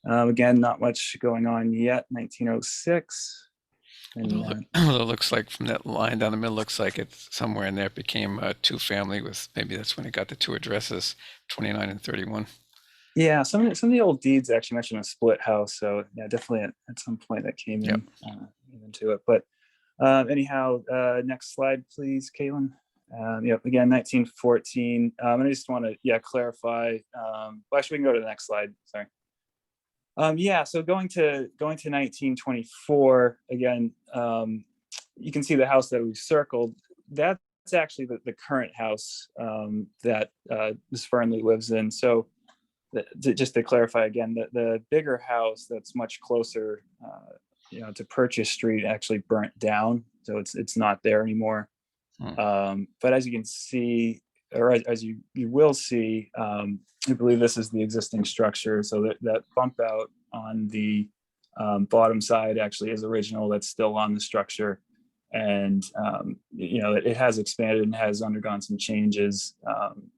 Again, not much going on yet. 1906. And, Although it looks like from that line down the middle, looks like it's somewhere in there it became a two-family with, maybe that's when it got the two addresses, 29 and 31. yeah, some of the old deeds actually mention a split house. So yeah, definitely at some point that came into it. But anyhow, next slide, please, Caitlin. Yep, again, 1914. And I just want to clarify. Well, actually, we can go to the next slide. Sorry. Yeah, so going to 1924 again. You can see the house that we've circled. That's actually the current house that Ms. Fernley lives in. So just to clarify again, the bigger house that's much closer, to Purchase Street actually burnt down, so it's not there anymore. But as you can see, or as you will see, I believe this is the existing structure. So that bump out on the bottom side actually is original. That's still on the structure, and it has expanded and has undergone some changes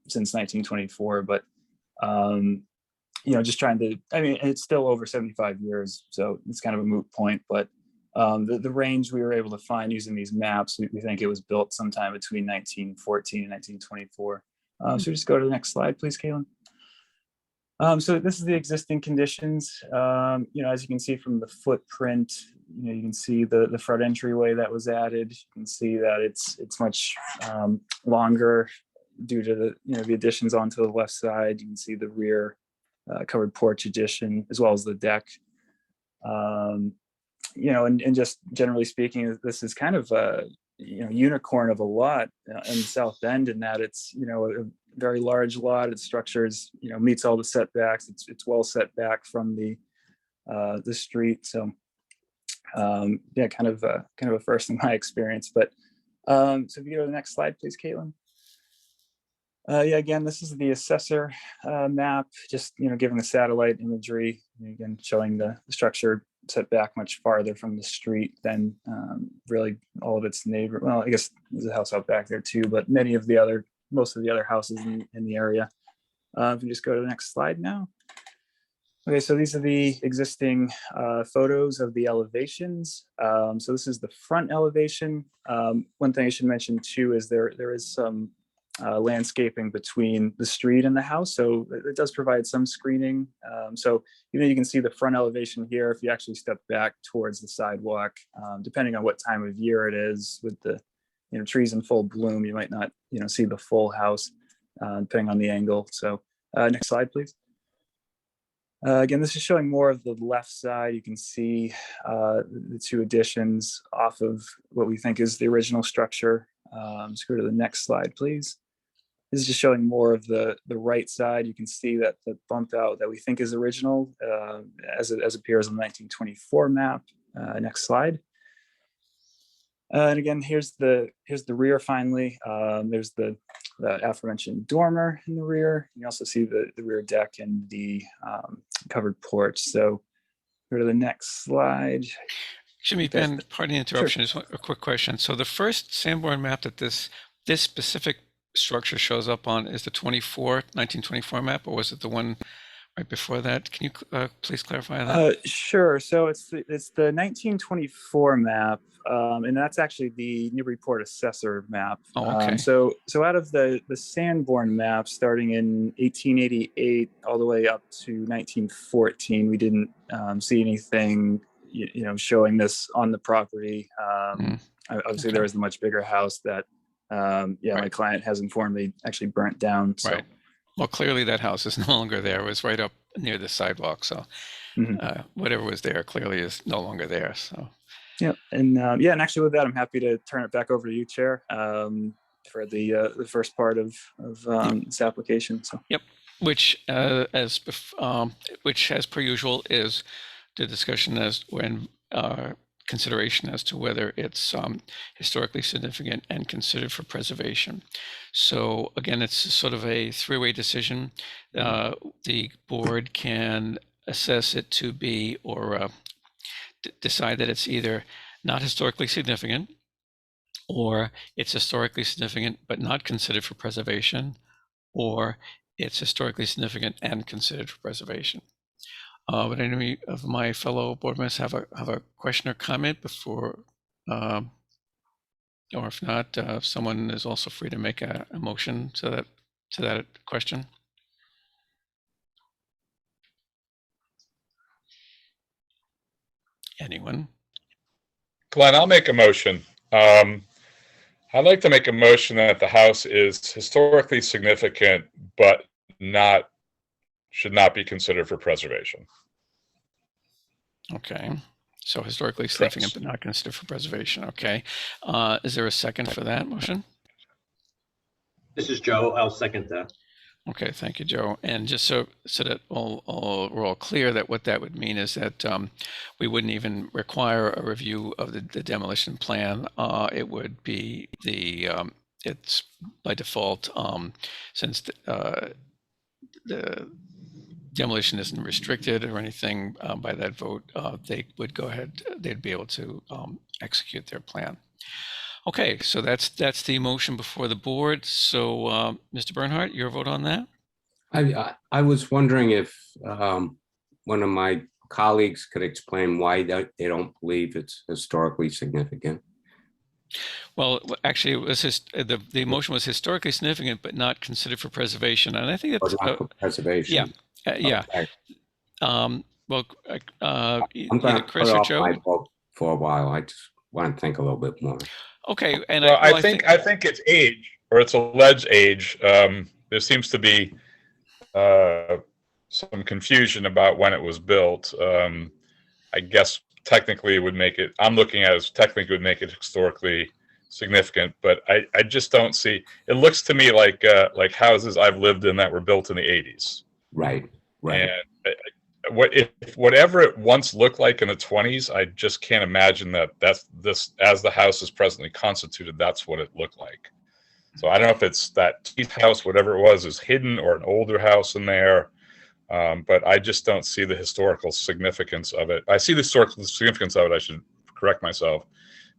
since 1924. But just trying to, it's still over 75 years, so it's kind of a moot point. But the range we were able to find using these maps, we think it was built sometime between 1914 and 1924. So just go to the next slide, please, Caitlin. So this is the existing conditions. As you can see from the footprint, you can see the front entryway that was added. You can see that it's much longer due to the additions onto the left side. You can see the rear covered porch addition, as well as the deck. And just generally speaking, this is kind of a unicorn of a lot in the South End, in that it's a very large lot. Its structures meets all the setbacks. It's well set back from the street. So kind of a first in my experience. But so if you go to the next slide, please, Caitlin. Again, this is the assessor map, just giving the satellite imagery, again showing the structure set back much farther from the street than really all of its neighbor. Well, I guess there's a house out back there too, but most of the other houses in the area. If you just go to the next slide now. Okay, so these are the existing photos of the elevations. So this is the front elevation. One thing I should mention too is there is some landscaping between the street and the house, so it does provide some screening. So you can see the front elevation here. If you actually step back towards the sidewalk, depending on what time of year it is, with the trees in full bloom, you might not see the full house, depending on the angle. So next slide, please. Again, this is showing more of the left side. You can see the two additions off of what we think is the original structure. Let's go to the next slide, please. This is just showing more of the right side. You can see that the bump out that we think is original, as appears on the 1924 map. Next slide. And again, here's the rear finally. There's the aforementioned dormer in the rear. You also see the rear deck and the covered porch. So go to the next slide. Excuse me, Ben, pardon the interruption. Just a quick question. So the first Sanborn map that this specific structure shows up on is the 1924 map, or was it the one right before that? Can you please clarify that? Sure. So it's the 1924 map, and that's actually the Newburyport assessor map. Oh, okay. So out of the Sanborn map, starting in 1888 all the way up to 1914, we didn't see anything, showing this on the property. Obviously, there was the much bigger house that, my client has informed me actually burnt down. So. Right. Well, clearly that house is no longer there. It was right up near the sidewalk. So whatever was there clearly is no longer there. So. Yeah. And actually with that, I'm happy to turn it back over to you, Chair, for the first part of this application. So. Yep. Which as per usual is the discussion as when consideration as to whether it's historically significant and considered for preservation. So again, it's sort of a three-way decision. The board can assess it to be or decide that it's either not historically significant, or it's historically significant but not considered for preservation, or it's historically significant and considered for preservation. Would any of my fellow board members have a question or comment before, or if not, someone is also free to make a motion to that question. Anyone? Glenn, I'll make a motion. I'd like to make a motion that the house is historically significant, but should not be considered for preservation. Okay, so historically significant, but not considered for preservation. Okay, is there a second for that motion? This is Joe. I'll second that. Okay, thank you, Joe. And just so that we're all clear that what that would mean is that we wouldn't even require a review of the demolition plan. It would be it's by default, since the demolition isn't restricted or anything by that vote, they would go ahead, they'd be able to execute their plan. Okay, so that's the motion before the board. So Mr. Bernhardt, your vote on that? I was wondering if one of my colleagues could explain why they don't believe it's historically significant. Well, actually, it was the motion was historically significant, but not considered for preservation, and I think it's not for preservation. Yeah. Okay. Well, I'm going to Chris put or off Joe? my vote for a while. I just want to think a little bit more. Okay, and well, I think it's age, or it's alleged age. There seems to be some confusion about when it was built. I guess technically it would make it, I'm looking at it as technically would make it historically significant, but I just don't see, it looks to me like houses I've lived in that were built in the 80s. Right. And whatever it once looked like in the 20s, I just can't imagine that's this, as the house is presently constituted, that's what it looked like. So I don't know if it's that teeth house, whatever it was, is hidden, or an older house in there. But I just don't see the historical significance of it. I see the historical significance of it, I should correct myself,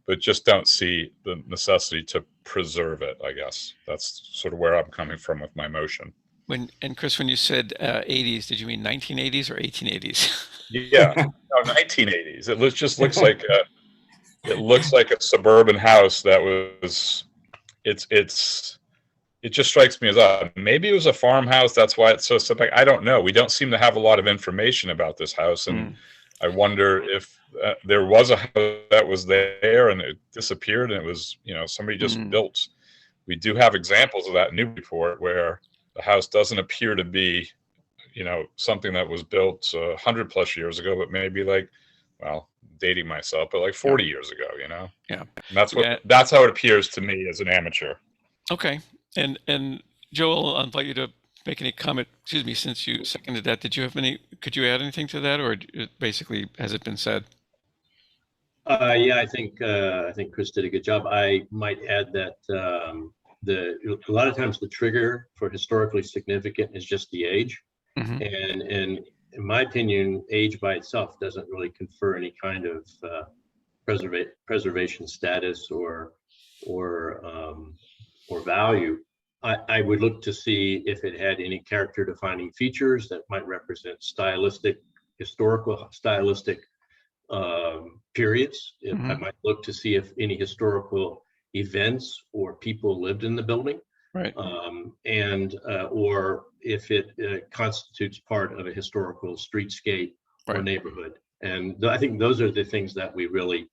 but just don't see the necessity to preserve it, I guess. That's sort of where I'm coming from with my motion. And Chris, when you said 80s, did you mean 1980s or 1880s? Yeah, no, 1980s. It just looks like it looks like a suburban house that was. It just strikes me as odd. Maybe it was a farmhouse. That's why it's so specific. I don't know. We don't seem to have a lot of information about this house, and I wonder if there was a house that was there and it disappeared, and it was, somebody just built. We do have examples of that in Newburyport where the house doesn't appear to be, something that was built 100+ years ago, but maybe dating myself, but 40 years ago, Yeah. And that's how it appears to me as an amateur. Okay. And Joel, I'll invite you to make any comment. Excuse me, since you seconded that, could you add anything to that, or basically has it been said? Yeah, I think Chris did a good job. I might add that a lot of times the trigger for historically significant is just the age, Mhm. and in my opinion, age by itself doesn't really confer any kind of preservation status or value. I would look to see if it had any character defining features that might represent historical stylistic periods. I might look to see if any historical events or people lived in the building, Right. or if it constitutes part of a historical streetscape or Right. neighborhood. And I think those are the things that we really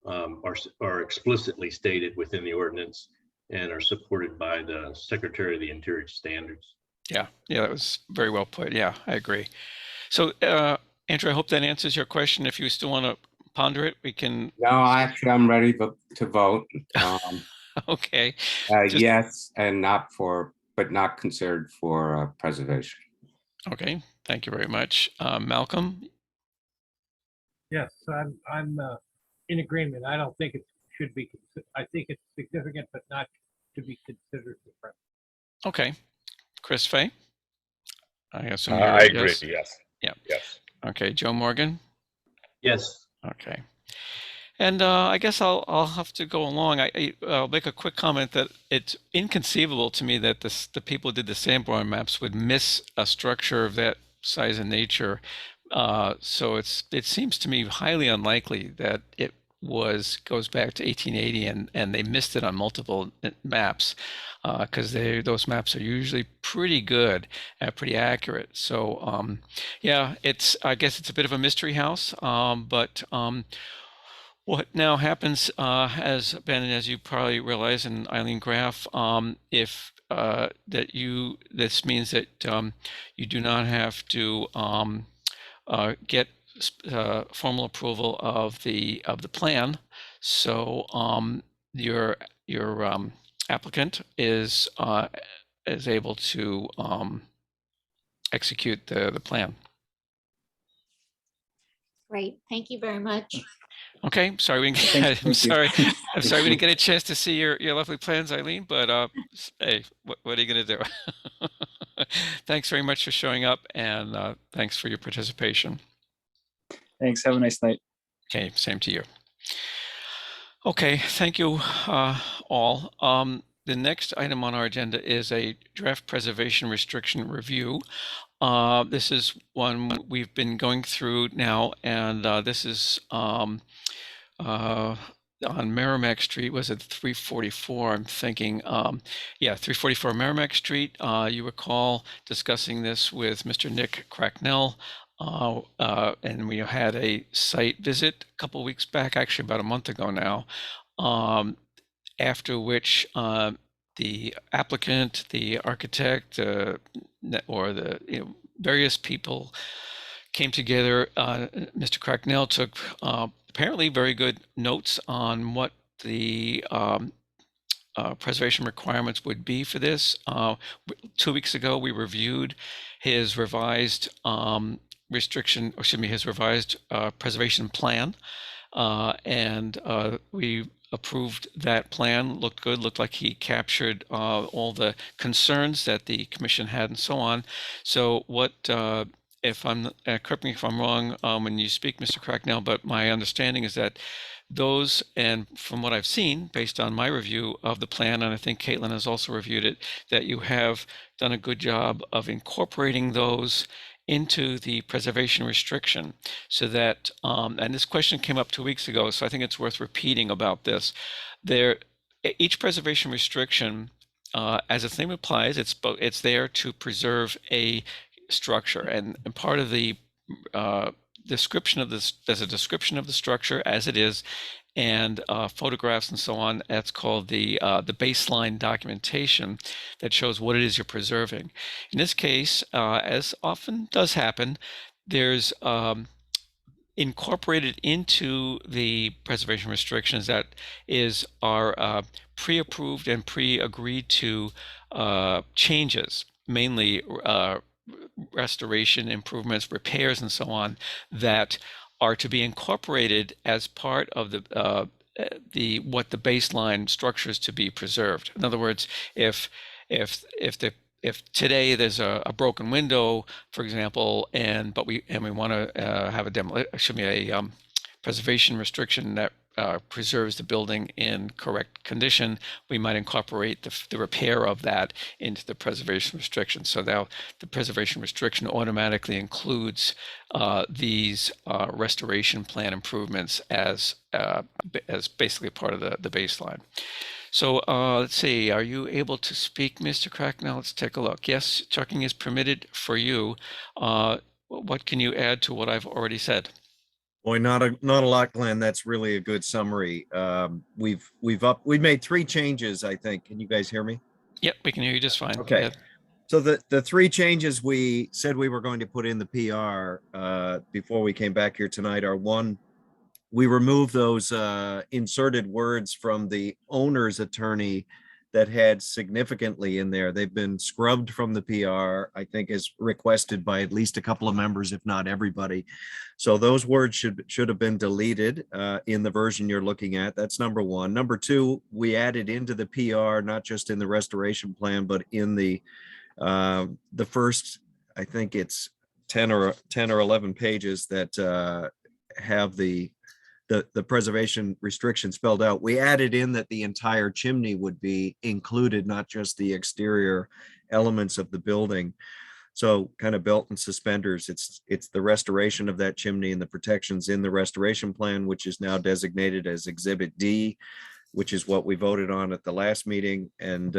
are explicitly stated within the ordinance and are supported by the Secretary of the Interior standards. Yeah, that was very well put. Yeah, I agree. So, Andrew, I hope that answers your question. If you still want to ponder it, we can. No, actually, I'm ready to vote. Okay. Yes, and but not considered for preservation. Okay. Thank you very much, Malcolm. Yes, I'm in agreement. I don't think it should be. I think it's significant, but not to be considered for president. Okay. Chris Fay. I assume I agree. yes. Yes. Yeah. Yes. Okay. Joe Morgan. Yes. Okay. And I guess I'll have to go along. I'll make a quick comment that it's inconceivable to me that the people who did the Sanborn maps would miss a structure of that size and nature. So it seems to me highly unlikely that it goes back to 1880 and they missed it on multiple maps, because those maps are usually pretty good and pretty accurate. So yeah, I guess it's a bit of a mystery house, but what now happens has been, as you probably realize, in Eileen Graff, if this means that you do not have to get formal approval of the plan. So your applicant is able to execute the plan. Great, thank you very much. Okay, sorry I'm sorry we didn't get a chance to see your lovely plans, Eileen, but hey, what are you gonna do? Thanks very much for showing up, and thanks for your participation. Thanks, have a nice night. Okay, same to you. Okay, thank you all. The next item on our agenda is a draft preservation restriction review. This is one we've been going through now, and this is on Merrimack Street. Was it 344? I'm thinking, yeah, 344 Merrimack Street. You recall discussing this with Mr. Nick Cracknell, and we had a site visit a couple of weeks back, actually about a month ago now, after which the applicant, the architect, or the various people came together. Mr. Cracknell took apparently very good notes on what the preservation requirements would be for this. 2 weeks ago, we reviewed his revised his revised preservation plan, and we approved that plan. Looked good, looked like he captured all the concerns that the commission had and so on. So what, if I'm, correct me if I'm wrong when you speak, Mr. Cracknell, but my understanding is that those, and from what I've seen, based on my review of the plan, and I think Caitlin has also reviewed it, that you have done a good job of incorporating those into the preservation restriction, so that, and this question came up 2 weeks ago, so I think it's worth repeating about this. Each preservation restriction, as its name implies, it's there to preserve a structure, and part of the description of this, there's a description of the structure as it is, and photographs and so on. That's called the baseline documentation that shows what it is you're preserving. In this case, as often does happen, there's incorporated into the preservation restrictions that are pre-approved and pre-agreed to changes, mainly restoration, improvements, repairs, and so on, that are to be incorporated as part of what the baseline structure is to be preserved. In other words, if today there's a broken window, for example, and we want to have a preservation restriction that preserves the building in correct condition, we might incorporate the repair of that into the preservation restriction. So now the preservation restriction automatically includes these restoration plan improvements as basically part of the baseline. So let's see, are you able to speak, Mr. Cracknell? Let's take a look. Yes, trucking is permitted for you. What can you add to what I've already said? Boy, not a lot, Glenn. That's really a good summary. We've made 3 changes, I think. Can you guys hear me? Yep, we can hear you just fine. Okay. So the 3 changes we said we were going to put in the PR before we came back here tonight are: 1, we removed those inserted words from the owner's attorney that had significantly in there. They've been scrubbed from the PR, I think, as requested by at least a couple of members, if not everybody. So those words should have been deleted in the version you're looking at. That's number 1. Number 2, we added into the PR, not just in the restoration plan, but in the first, I think it's 10 or 11 pages that have the preservation restriction spelled out. We added in that the entire chimney would be included, not just the exterior elements of the building. So kind of belt and suspenders. It's the restoration of that chimney and the protections in the restoration plan, which is now designated as Exhibit D, which is what we voted on at the last meeting. And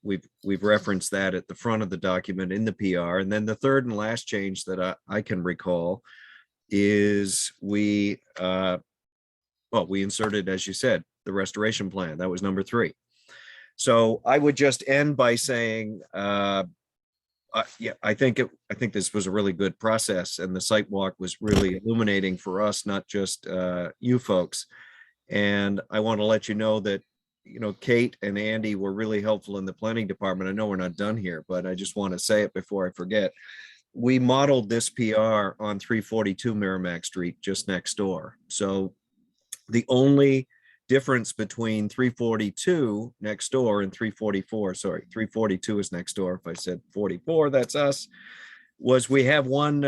we've referenced that at the front of the document in the PR. And then the third and last change that I can recall is we inserted, as you said, the restoration plan. That was number 3. So I would just end by saying, I think this was a really good process, and the site walk was really illuminating for us, not just you folks. And I want to let you know that, Kate and Andy were really helpful in the planning department. I know we're not done here, but I just want to say it before I forget. We modeled this PR on 342 Merrimack Street, just next door. So the only difference between 342 next door and 342 is next door. If I said 44, that's us, was we have one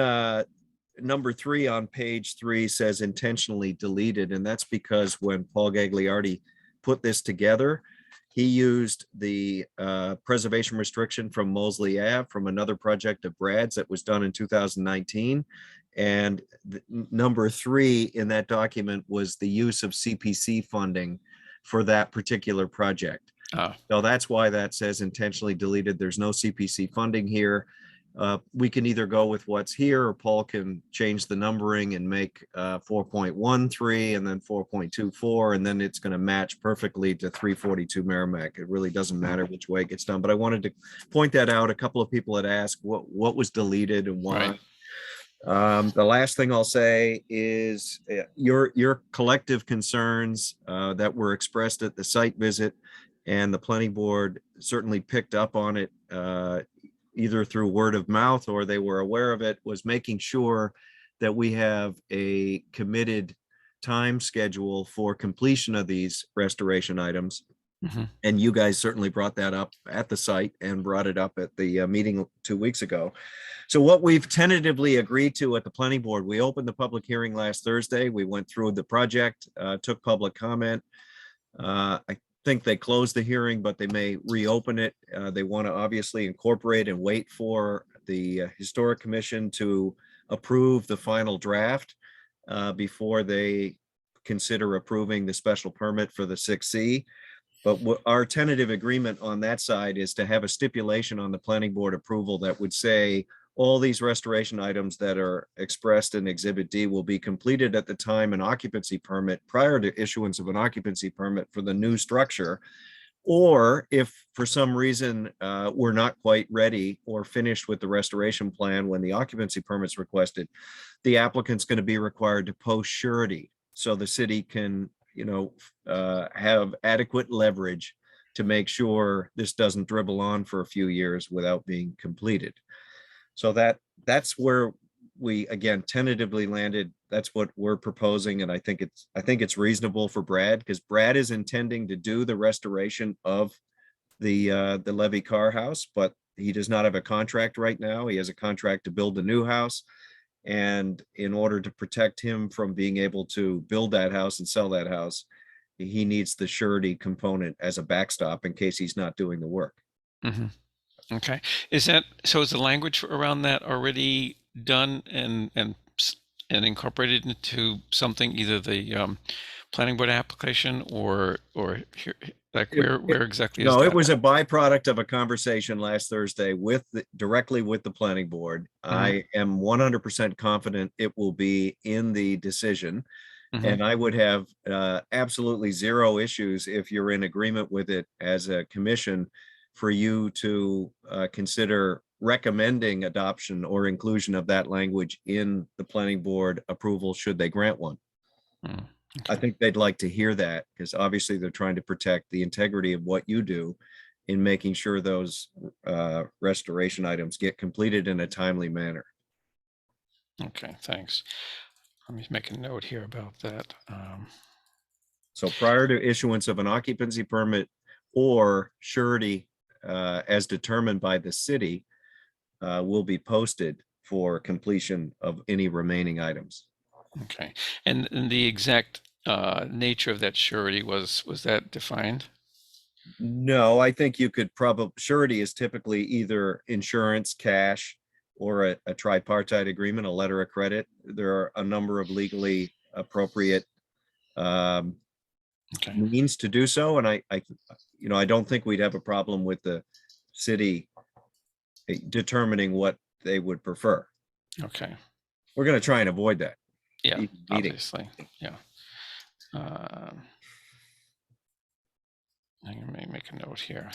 number 3 on page 3 says intentionally deleted. And that's because when Paul Gagliardi put this together, he used the preservation restriction from Mosley Ave from another project of Brad's that was done in 2019. And number 3 in that document was the use of CPC funding for that particular project. So that's why that says intentionally deleted. There's no CPC funding here. We can either go with what's here, or Paul can change the numbering and make 4.13 and then 4.24, and then it's going to match perfectly to 342 Merrimack. It really doesn't matter which way it gets done. But I wanted to point that out. A couple of people had asked what was deleted and why. Right. The last thing I'll say is your collective concerns that were expressed at the site visit, and the planning board certainly picked up on it either through word of mouth or they were aware of it, was making sure that we have a committed time schedule for completion of these restoration items. Mm-hmm. And you guys certainly brought that up at the site and brought it up at the meeting 2 weeks ago. So what we've tentatively agreed to at the planning board, we opened the public hearing last Thursday. We went through the project, took public comment. I think they closed the hearing, but they may reopen it. They want to obviously incorporate and wait for the Historic Commission to approve the final draft before they consider approving the special permit for the 6C. But our tentative agreement on that side is to have a stipulation on the planning board approval that would say all these restoration items that are expressed in Exhibit D will be completed at the time an occupancy permit, prior to issuance of an occupancy permit for the new structure. Or if for some reason we're not quite ready or finished with the restoration plan when the occupancy permit's requested, the applicant's going to be required to post surety so the city can have adequate leverage to make sure this doesn't dribble on for a few years without being completed. So that's where we again tentatively landed, that's what we're proposing, and I think it's reasonable for Brad, because Brad is intending to do the restoration of the Levy Car House, but he does not have a contract right now. He has a contract to build a new house. And in order to protect him from being able to build that house and sell that house, he needs the surety component as a backstop in case he's not doing the work. Mhm. Okay. Is the language around that already done and incorporated into something, either the planning board application or here, like where exactly is No, that? it was a byproduct of a conversation last Thursday directly with the planning board. I am 100% confident it will be in the decision. And I would have absolutely zero issues if you're in agreement with it as a commission for you to consider recommending adoption or inclusion of that language in the planning board approval should they grant one. Okay. I think they'd like to hear that, because obviously they're trying to protect the integrity of what you do in making sure those restoration items get completed in a timely manner. Okay, thanks. Let me make a note here about that. So prior to issuance of an occupancy permit or surety as determined by the city will be posted for completion of any remaining items. Okay, and the exact nature of that surety was that defined? No, I think you could probably, surety is typically either insurance, cash, or a tripartite agreement, a letter of credit. There are a number of legally appropriate means to do so. And I don't think we'd have a problem with the city determining what they would prefer. Okay. We're going to try and avoid that. Yeah, obviously. Yeah. Let me make a note here.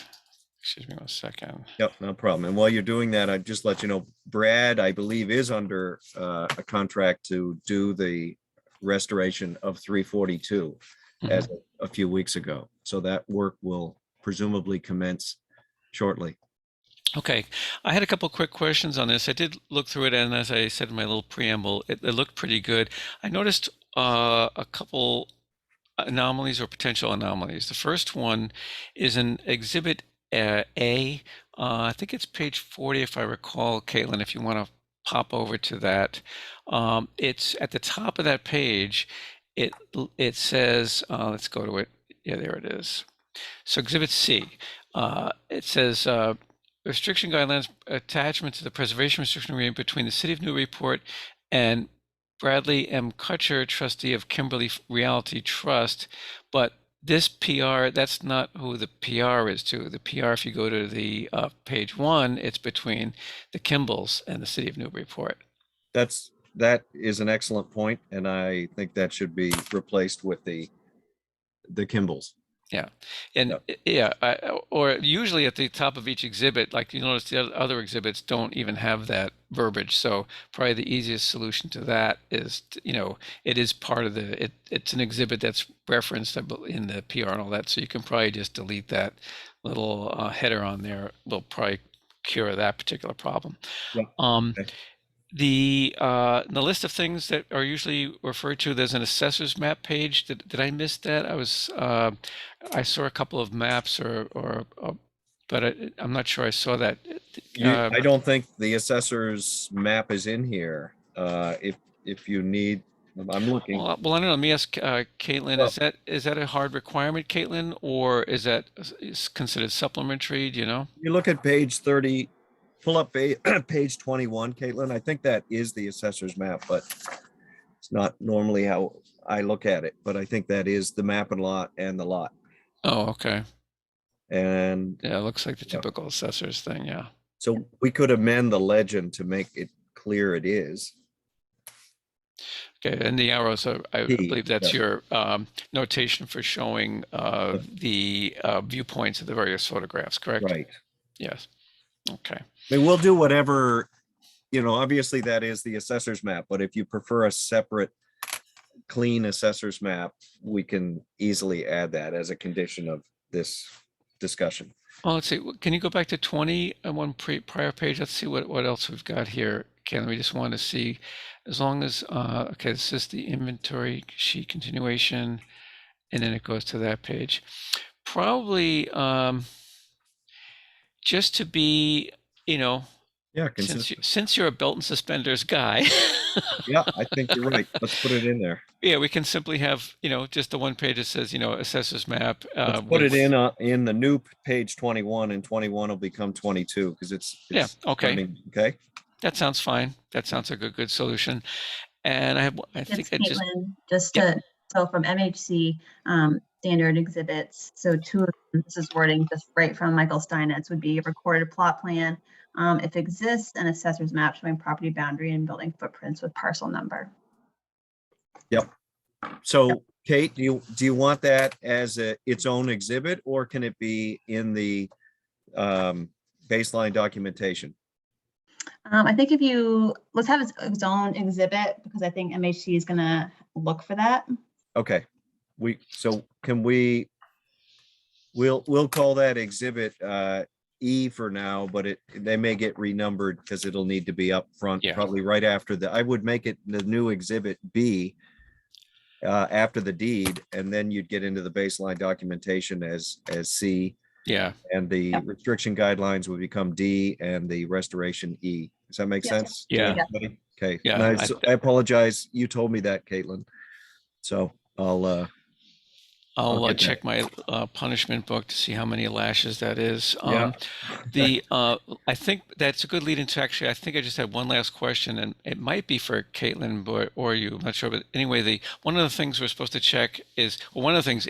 Excuse me 1 second. Yep, no problem. And while you're doing that, I'd just let you know, Brad, I believe, is under a contract to do the restoration of 342 as a few weeks ago. So that work will presumably commence shortly. Okay, I had a couple quick questions on this. I did look through it, and as I said in my little preamble, it looked pretty good. I noticed a couple anomalies or potential anomalies. The first one is an Exhibit A. I think it's page 40, if I recall, Caitlin, if you want to pop over to that. It's at the top of that page. It says, let's go to it. Yeah, there it is. So Exhibit C, it says, restriction guidelines attachment to the preservation restriction agreement between the City of Newburyport and Bradley M. Kutcher, trustee of Kimberly Realty Trust. But this PR, that's not who the PR is to. The PR, if you go to the page 1, it's between the Kimballs and the City of Newburyport. That is an excellent point, and I think that should be replaced with the Kimballs. Yeah, and or usually at the top of each exhibit, like you notice the other exhibits don't even have that verbiage. So probably the easiest solution to that is, it is part of it's an exhibit that's referenced in the PR and all that. So you can probably just delete that little header on there. Will probably cure that particular problem. Yeah. Okay. The list of things that are usually referred to, there's an assessor's map page. Did I miss that? I saw a couple of maps but I'm not sure I saw that. I don't think the assessor's map is in here. If you need, I'm looking. Well, I don't know. Let me ask Caitlin, is that a hard requirement, Caitlin, or is considered supplementary? Do you know? You look at page 30. Pull up page 21, Caitlin. I think that is the assessor's map, but it's not normally how I look at it. But I think that is the map and lot and the lot. Oh, okay. And yeah, it looks like the typical assessor's thing. Yeah. So we could amend the legend to make it clear it is. Okay, and the arrows, I believe that's your notation for showing the viewpoints of the various photographs, correct? Right. Yes. Okay. I mean, we'll do whatever, obviously that is the assessor's map, but if you prefer a separate clean assessor's map, we can easily add that as a condition of this discussion. Well, let's see. Can you go back to 20 on one prior page? Let's see what else we've got here. again, we just want to see, as long as, okay, this is the inventory sheet continuation, and then it goes to that page. Probably just to be, you know, Yeah, since consistent. since you're a belt and suspenders guy. Yeah, I think you're right. Let's put it in there. Yeah, we can simply have, you know, just the one page that says, you know, assessor's map. Let's put it in the new page 21, and 21 will become 22 because it's Yeah, okay. running, okay. That sounds fine. That sounds like a good solution. And I think I just, just yeah. to, so from MHC standard exhibits, so two of them, this is wording just right from Michael Steinitz, would be a recorded plot plan, if exists, an assessor's map showing property boundary and building footprints with parcel number. Yep. So Kate, do you want that as its own exhibit, or can it be in the baseline documentation? I think let's have its own exhibit, because I think MHC is gonna look for that. Okay, we'll call that exhibit E for now, but they may get renumbered because it'll need to be up front, probably right after I would make it the new exhibit B after the deed, and then you'd get into the baseline documentation as C. Yeah. And the restriction guidelines would become D and the restoration E. Does that make sense? Yeah. Everybody? Okay. Yeah. I apologize. You told me that, Caitlin. So I'll check my punishment book to see how many lashes that is. Yeah. I think that's a good lead into, actually, I think I just had one last question, and it might be for Caitlin or you, I'm not sure. But anyway, one of the things we're supposed to check is, well, one of the things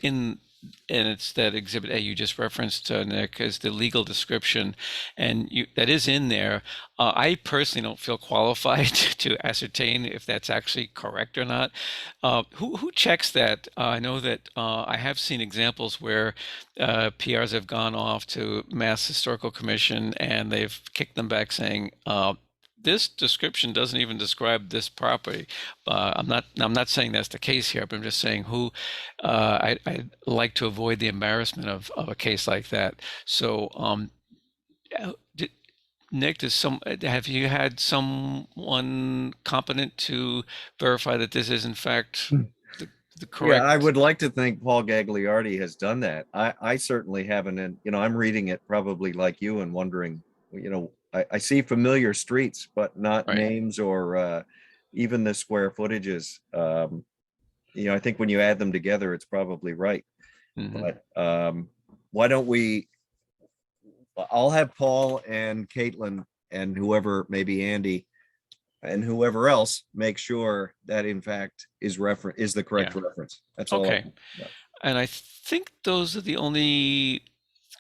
and it's that exhibit A you just referenced, Nick, is the legal description, and that is in there. I personally don't feel qualified to ascertain if that's actually correct or not. Who checks that? I know that I have seen examples where PRs have gone off to Mass Historical Commission and they've kicked them back saying, this description doesn't even describe this property. I'm not saying that's the case here, but I'm just saying I'd like to avoid the embarrassment of a case like that. So, Nick, have you had someone competent to verify that this is in fact the correct? Yeah, I would like to think Paul Gagliardi has done that. I certainly haven't, and I'm reading it probably like you and wondering, I see familiar streets, but not names or even the square footages. I think when you add them together, it's probably right. Mm-hmm. But why don't I'll have Paul and Caitlin and whoever, maybe Andy and whoever else, make sure that in fact is the correct reference. That's all. Okay. And I think those are the only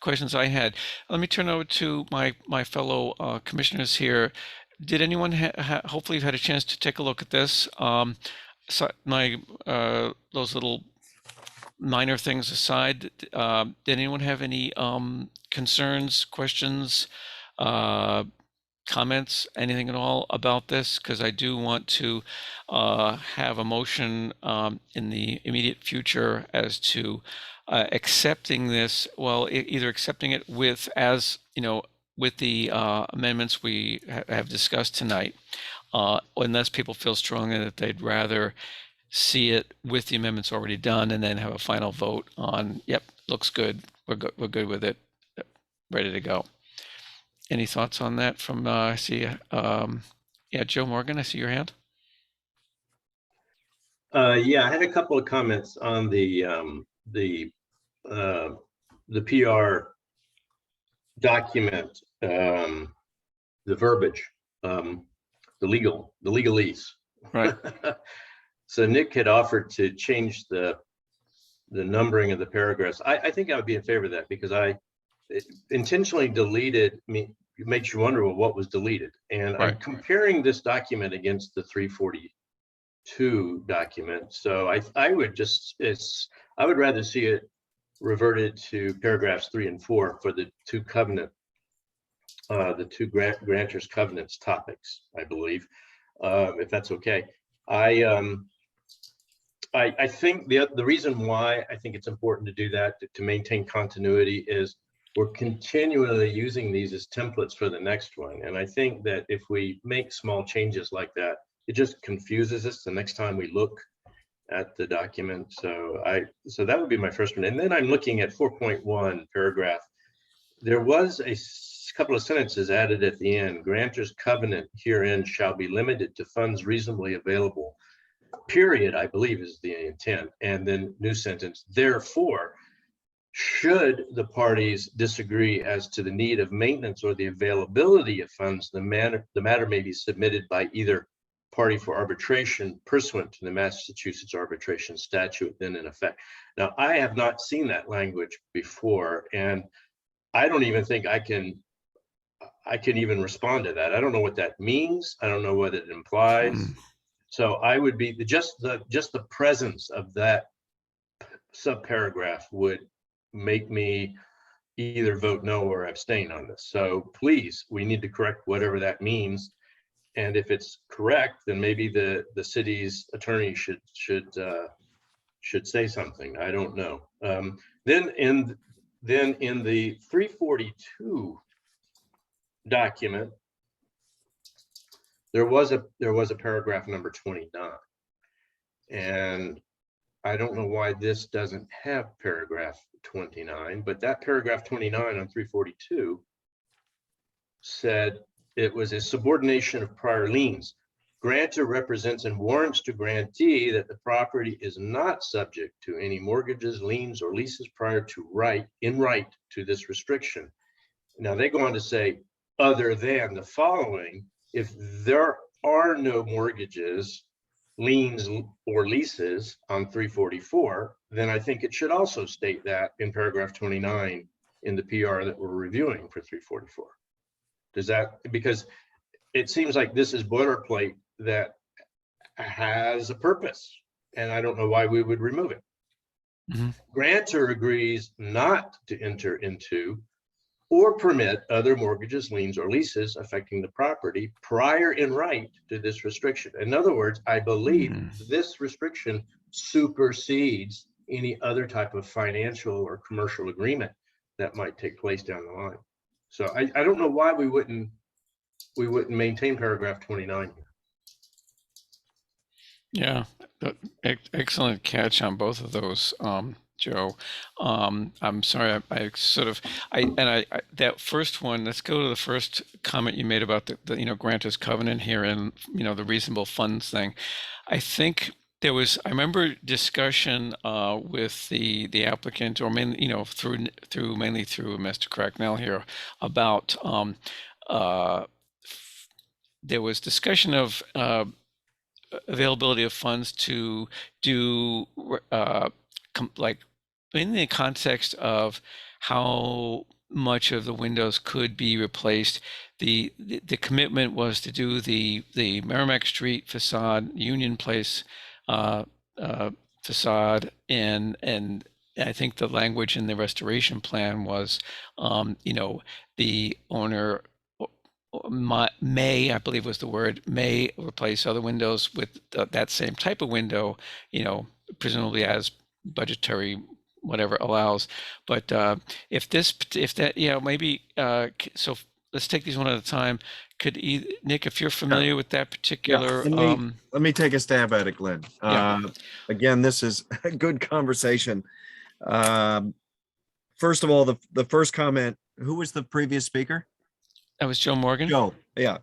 questions I had. Let me turn over to my fellow commissioners here. Did anyone hopefully you've had a chance to take a look at this? So those little minor things aside, did anyone have any concerns, questions, comments, anything at all about this? Because I do want to have a motion in the immediate future as to accepting this, either accepting it with the amendments we have discussed tonight, unless people feel strongly that they'd rather see it with the amendments already done and then have a final vote on, yep, looks good, we're good with it, ready to go. Any thoughts on that from, Joe Morgan, I see your hand. Yeah, I had a couple of comments on the PR document, the verbiage, the legalese. Right. So Nick had offered to change the numbering of the paragraphs. I think I would be in favor of that, because I intentionally deleted. It makes you wonder, well, what was deleted? And I'm comparing this document against the 342 document. So I would rather see it reverted to paragraphs 3 and 4 for the two grantors covenants topics, I believe, if that's okay. I think the reason why I think it's important to do that, to maintain continuity, is we're continually using these as templates for the next one. And I think that if we make small changes like that, it just confuses us the next time we look at the document. So that would be my first one. And then I'm looking at 4.1 paragraph. There was a couple of sentences added at the end. Grantor's covenant herein shall be limited to funds reasonably available. Period, I believe, is the intent. And then new sentence, therefore, should the parties disagree as to the need of maintenance or the availability of funds, the matter may be submitted by either party for arbitration pursuant to the Massachusetts arbitration statute then in effect. Now, I have not seen that language before, and I don't even think I can even respond to that. I don't know what that means. I don't know what it implies. So I would be just the presence of that subparagraph would make me either vote no or abstain on this. So please, we need to correct whatever that means. And if it's correct, then maybe the city's attorney should say something. I don't know. Then in the 342 document, there was a paragraph number 29, and I don't know why this doesn't have paragraph 29, but that paragraph 29 on 342 said it was a subordination of prior liens. Grantor represents and warrants to grantee that the property is not subject to any mortgages, liens, or leases prior to in right to this restriction. Now they go on to say, other than the following, if there are no mortgages, liens, or leases on 344, then I think it should also state that in paragraph 29 in the PR that we're reviewing for 344. Does that, because it seems like this is boilerplate that has a purpose, and I don't know why we would remove it. Grantor agrees not to enter into or permit other mortgages, liens, or leases affecting the property prior in right to this restriction. In other words, I believe this restriction supersedes any other type of financial or commercial agreement that might take place down the line. So I don't know why we wouldn't maintain paragraph 29 here. Yeah, excellent catch on both of those, Joe. I'm sorry, that first one, let's go to the first comment you made about the Grantor's covenant here and, the reasonable funds thing. I think there was, I remember discussion with the applicant, or mainly, mainly through Mr. Cracknell here, about there was discussion of availability of funds to do like in the context of how much of the windows could be replaced. The commitment was to do the Merrimack Street facade, Union Place facade, and I think the language in the restoration plan was, the owner may, I believe was the word, may replace other windows with that same type of window, presumably as budgetary whatever allows. But if that, maybe, so let's take these one at a time. Could Nick, if you're familiar with that particular, let me take a stab at it, Glenn. Again, this is a good conversation. First of all, the first comment, who was the previous speaker? That was Joe Morgan. Joe, yeah.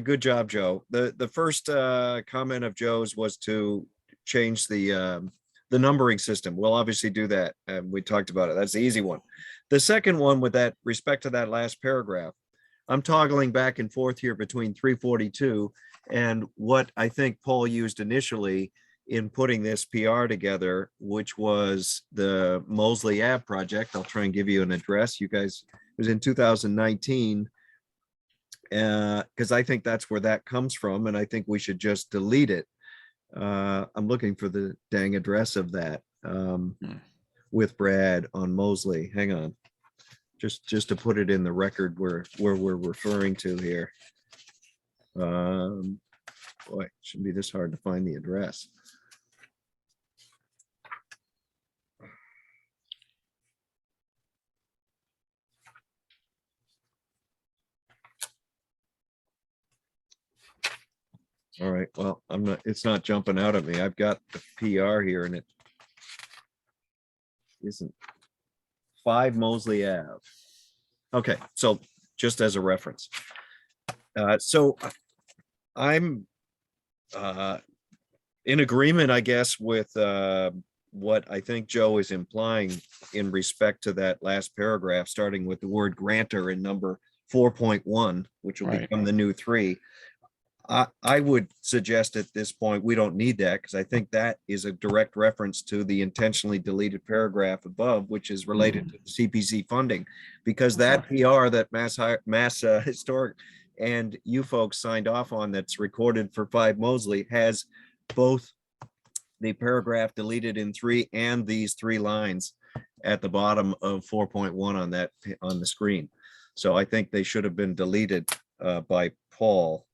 Good job, Joe. The first comment of Joe's was to change the numbering system. We'll obviously do that. We talked about it. That's the easy one. The second one, with that respect to that last paragraph, I'm toggling back and forth here between 342 and what I think Paul used initially in putting this PR together, which was the Mosley Ave project. I'll try and give you an address. You guys, it was in 2019, because I think that's where that comes from, and I think we should just delete it. I'm looking for the dang address of that with Brad on Mosley. Hang on, just to put it in the record where we're referring to here. Boy, it shouldn't be this hard to find the address. All right, well, it's not jumping out at me. I've got the PR here and it isn't. 5 Mosley Ave. Okay, so just as a reference. So I'm in agreement, I guess, with what I think Joe is implying in respect to that last paragraph, starting with the word grantor in number 4.1, which will Right. become the new 3. I would suggest at this point, we don't need that because I think that is a direct reference to the intentionally deleted paragraph above, which is related to the CPC funding. Because that PR that Mass Historic and you folks signed off on that's recorded for 5 Mosley has both the paragraph deleted in 3 and these 3 lines at the bottom of 4.1 on the screen. So I think they should have been deleted by Paul.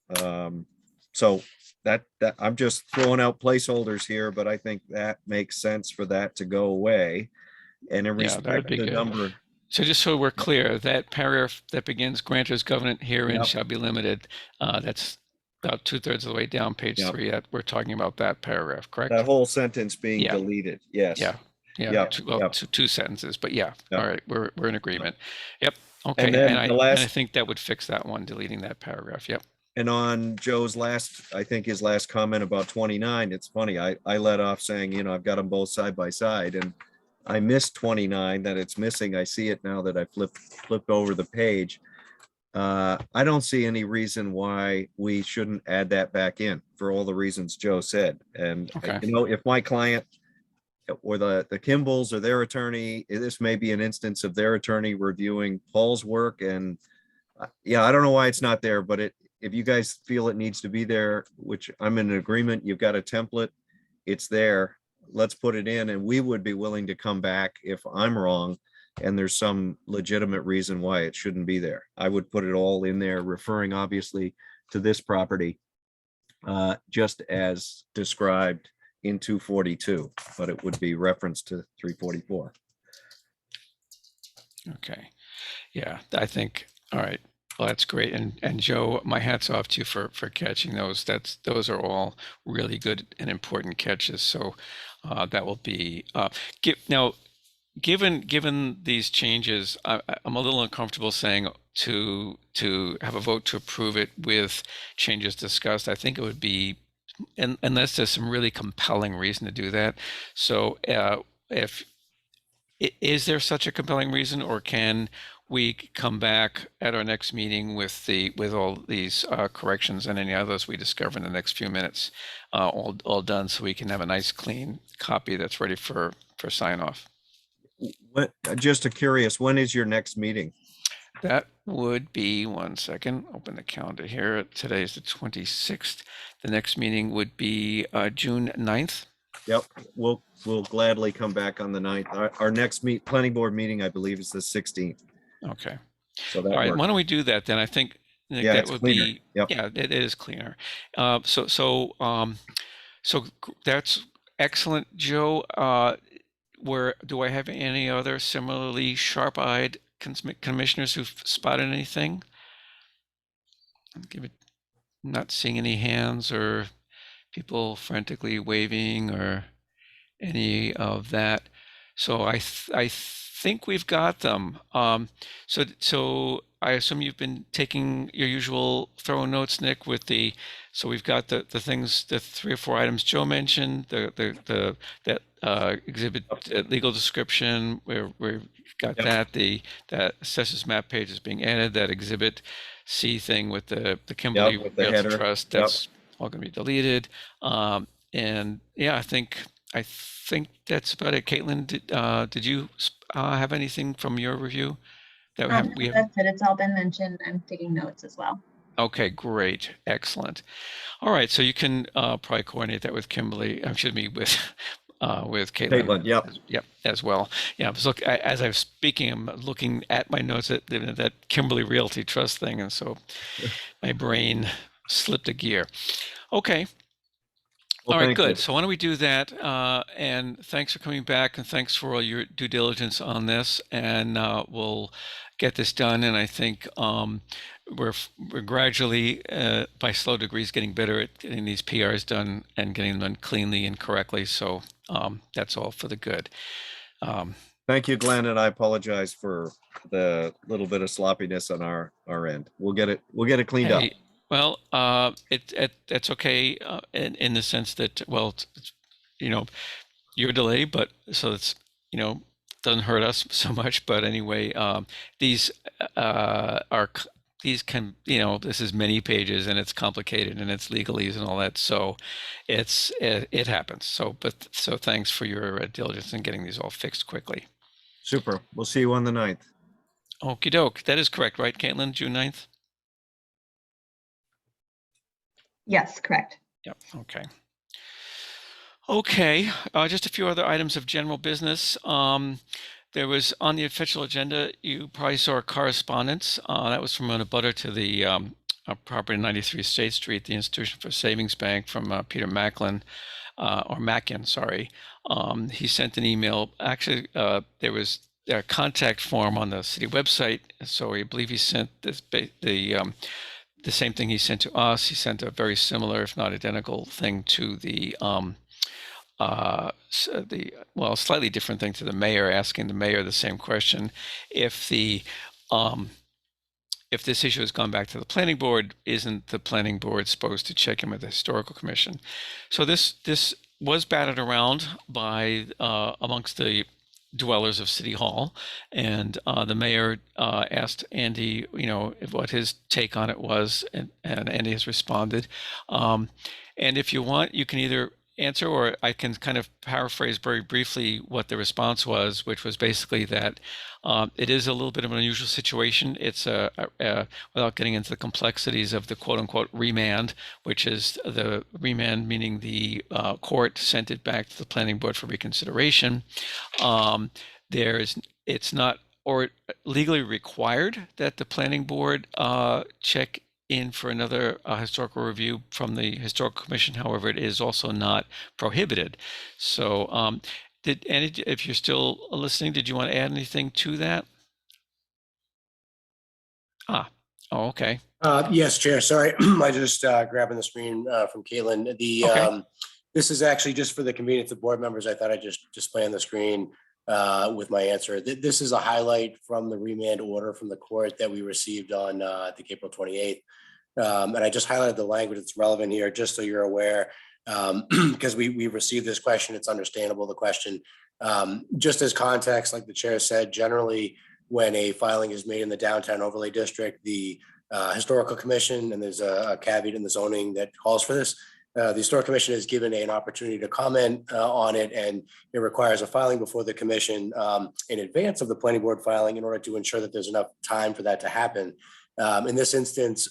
So that I'm just throwing out placeholders here, but I think that makes sense for that to go away. And in Yeah, that would respect be to good. number, So just so we're clear, that paragraph that begins grantor's covenant herein Yep. shall be limited, that's about 2/3 of the way down page Yep. 3. That we're talking about that paragraph, correct? that whole sentence being Yeah. deleted, yes. Yeah. Yeah. Yep, Well, yep. 2 sentences, but yeah. Yep. All right. We're in agreement. Yep. Okay. And then I the last- and I think that would fix that one, deleting that paragraph. Yep. And on Joe's I think his last comment about 29, it's funny, I let off saying, I've got them both side by side and I missed 29 that it's missing. I see it now that I flipped over the page. I don't see any reason why we shouldn't add that back in for all the reasons Joe said. And, Okay. if my client or the Kimballs or their attorney, this may be an instance of their attorney reviewing Paul's work. And yeah, I don't know why it's not there, but if you guys feel it needs to be there, which I'm in agreement, you've got a template, it's there, let's put it in, and we would be willing to come back if I'm wrong and there's some legitimate reason why it shouldn't be there. I would put it all in there, referring obviously to this property, just as described in 242, but it would be referenced to 344. Okay. Yeah, I think, all right. Well, that's great. And Joe, my hat's off to you for catching those. Those are all really good and important catches. So that will be given these changes, I'm a little uncomfortable saying to have a vote to approve it with changes discussed. I think it would be, unless there's some really compelling reason to do that. So is there such a compelling reason, or can we come back at our next meeting with all these corrections and any others we discover in the next few minutes, all done, so we can have a nice clean copy that's ready for sign off? Just curious, when is your next meeting? That would be, one second, open the calendar here. Today is the 26th. The next meeting would be June 9th. Yep, we'll gladly come back on the 9th. Our next planning board meeting, I believe, is the 16th. Okay. So that All right. works. Why don't we do that then? I think Nick, Yeah, that it's would cleaner. be. Yep. Yeah, it is cleaner. So that's excellent, Joe. Do I have any other similarly sharp-eyed commissioners who've spotted anything? Not seeing any hands or people frantically waving or any of that. So I think we've got them. So I assume you've been taking your usual thorough notes, Nick, so we've got the things, the 3 or 4 items Joe mentioned, that exhibit legal description, where we've got that assessors map page is being added, that exhibit C thing with the Kimberly with the Realty header. Trust, that's all going to be deleted. And yeah, I think that's about it. Caitlin, did you have anything from your review that we have? That's it. It's all been mentioned. I'm taking notes as well. Okay, great, excellent. All right, so you can probably coordinate that with Kimberly. Excuse me, with Caitlin. Caitlin, Yep, as well. Yeah, so look, as I'm speaking, I'm looking at my notes at that Kimberly Realty Trust thing, and so my brain slipped a gear. Okay. Well, all right, thank good. you. So why don't we do that? And thanks for coming back, and thanks for all your due diligence on this. And we'll get this done. And I think we're gradually, by slow degrees, getting better at getting these PRs done and getting them done cleanly and correctly. So that's all for the good. Thank you, Glenn, and I apologize for the little bit of sloppiness on our end. We'll get it cleaned up. Hey, well, it's okay in the sense that, well, it's, you know, your delay, but so it's, you know, doesn't hurt us so much. But anyway, these these can, you know, this is many pages and it's complicated and it's legalese and all that. So it happens. So thanks for your diligence in getting these all fixed quickly. Super. We'll see you on the 9th. Okie doke. That is correct, right, Caitlin? June 9th? Yes, correct. Yep. Okay. Okay. Just a few other items of general business. There was on the official agenda, you probably saw a correspondence. That was from an abutter to the property 93 State Street, the Institution for Savings Bank, from Peter Macklin, or Mackin, sorry. He sent an email. Actually, there was a contact form on the city website. So I believe he sent this, the same thing he sent to us. He sent a very similar, if not identical, thing to the slightly different thing to the mayor, asking the mayor the same question. If this issue has gone back to the planning board, isn't the planning board supposed to check in with the historical commission? So this was batted around by amongst the dwellers of City Hall, and the mayor asked Andy, you know, what his take on it was, and Andy has responded. And if you want, you can either answer, or I can kind of paraphrase very briefly what the response was, which was basically that it is a little bit of an unusual situation. It's without getting into the complexities of the quote unquote remand, which is the remand meaning the court sent it back to the planning board for reconsideration. It's not or legally required that the planning board check in for another historical review from the historical commission. However, it is also not prohibited. So Andy, if you're still listening, did you want to add anything to that? Oh, okay. Yes, Chair. Sorry, I just grabbing the screen from Caitlin. Okay. This is actually just for the convenience of board members. I thought I'd just display on the screen with my answer. This is a highlight from the remand order from the court that we received on I think April 28th. And I just highlighted the language that's relevant here, just so you're aware, because we received this question. It's understandable, the question. Just as context, like the chair said, generally when a filing is made in the downtown overlay district, the historical commission, and there's a caveat in the zoning that calls for this, the historic commission is given an opportunity to comment on it, and it requires a filing before the commission in advance of the planning board filing in order to ensure that there's enough time for that to happen. In this instance,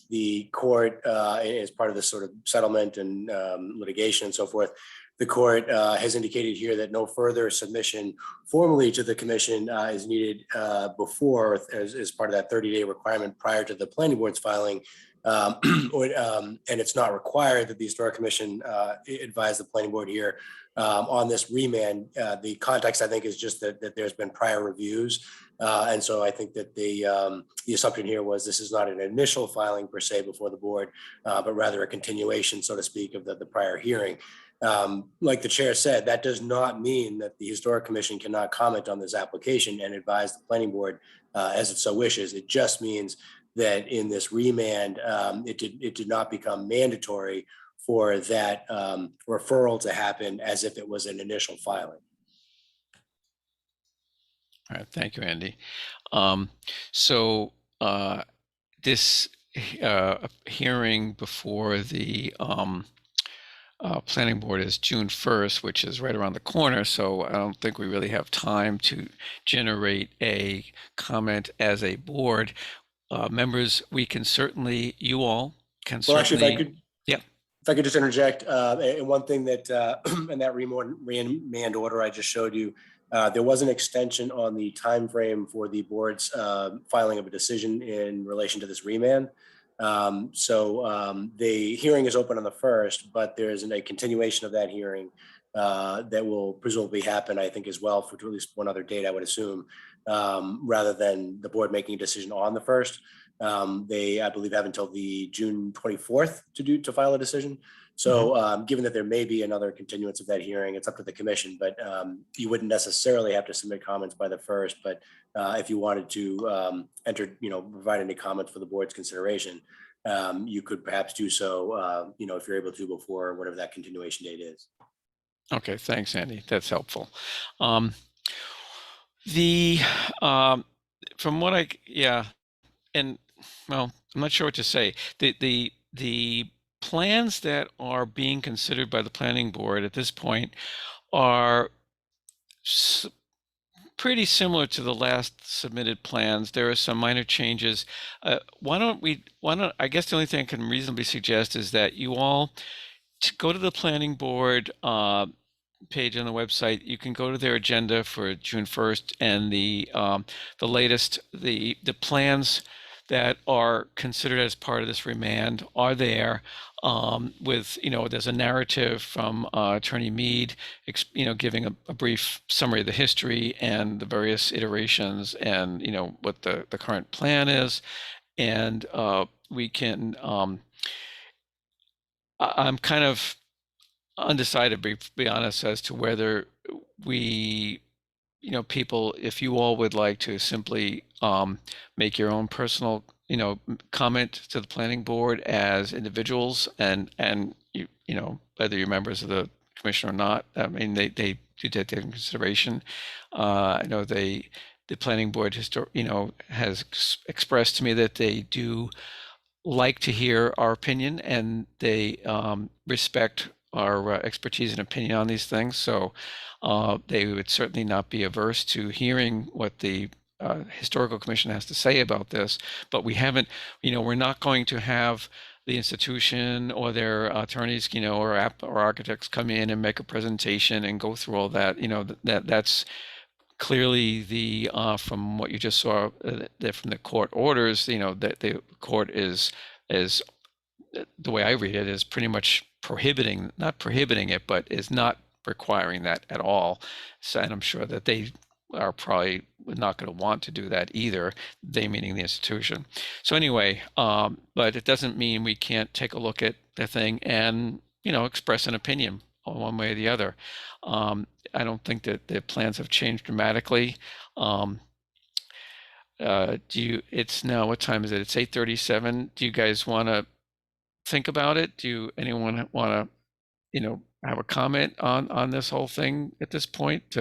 the court, as part of this sort of settlement and litigation and so forth, the court has indicated here that no further submission formally to the commission is needed before, as part of that 30-day requirement prior to the planning board's filing. And it's not required that the historic commission advise the planning board here on this remand. The context, I think, is just that there's been prior reviews. And so I think that the assumption here was this is not an initial filing per se before the board, but rather a continuation, so to speak, of the prior hearing. Like the chair said, that does not mean that the historic commission cannot comment on this application and advise the planning board as it so wishes. It just means that in this remand, it did not become mandatory for that referral to happen as if it was an initial filing. All right, thank you, Andy. So this hearing before the planning board is June 1st, which is right around the corner. So I don't think we really have time to generate a comment as a board. Members, we can certainly, you all can certainly. Well, actually, if I could. Yeah. If I could just interject, and one thing that in that remand order I just showed you, there was an extension on the time frame for the board's filing of a decision in relation to this remand. So the hearing is open on the 1st, but there is a continuation of that hearing that will presumably happen, I think, as well for at least one other date, I would assume, rather than the board making a decision on the 1st. They, I believe, have until the June 24th to file a decision. So given that there may be another continuance of that hearing, it's up to the commission, but you wouldn't necessarily have to submit comments by the 1st. But if you wanted to provide any comments for the board's consideration, you could perhaps do so, if you're able to before whatever that continuation date is. Okay, thanks, Andy. That's helpful. The from what and well, I'm not sure what to say. The plans that are being considered by the planning board at this point are pretty similar to the last submitted plans. There are some minor changes. Why don't I guess the only thing I can reasonably suggest is that you all go to the planning board page on the website. You can go to their agenda for June 1st, and the latest, the plans that are considered as part of this remand are there, with, there's a narrative from Attorney Mead, giving a brief summary of the history and the various iterations and, what the current plan is. And we can, I'm kind of undecided, to be honest, as to whether we, people, if you all would like to simply make your own personal, comment to the planning board as individuals, and whether you're members of the commission or not. I mean, they do take that into consideration. I know the planning board has expressed to me that they do like to hear our opinion, and they respect our expertise and opinion on these things. So they would certainly not be averse to hearing what the Historical Commission has to say about this. But we haven't, we're not going to have the institution or their attorneys, or architects come in and make a presentation and go through all that. That's clearly the from what you just saw from the court orders, that the court is the way I read it, is pretty much not prohibiting it, but is not requiring that at all. So, and I'm sure that they are probably not going to want to do that either, they meaning the institution. So anyway, but it doesn't mean we can't take a look at the thing and, express an opinion one way or the other. I don't think that the plans have changed dramatically. It's now, what time is it? It's 8:37. Do you guys want to think about it? Do anyone want to, have a comment on this whole thing at this point,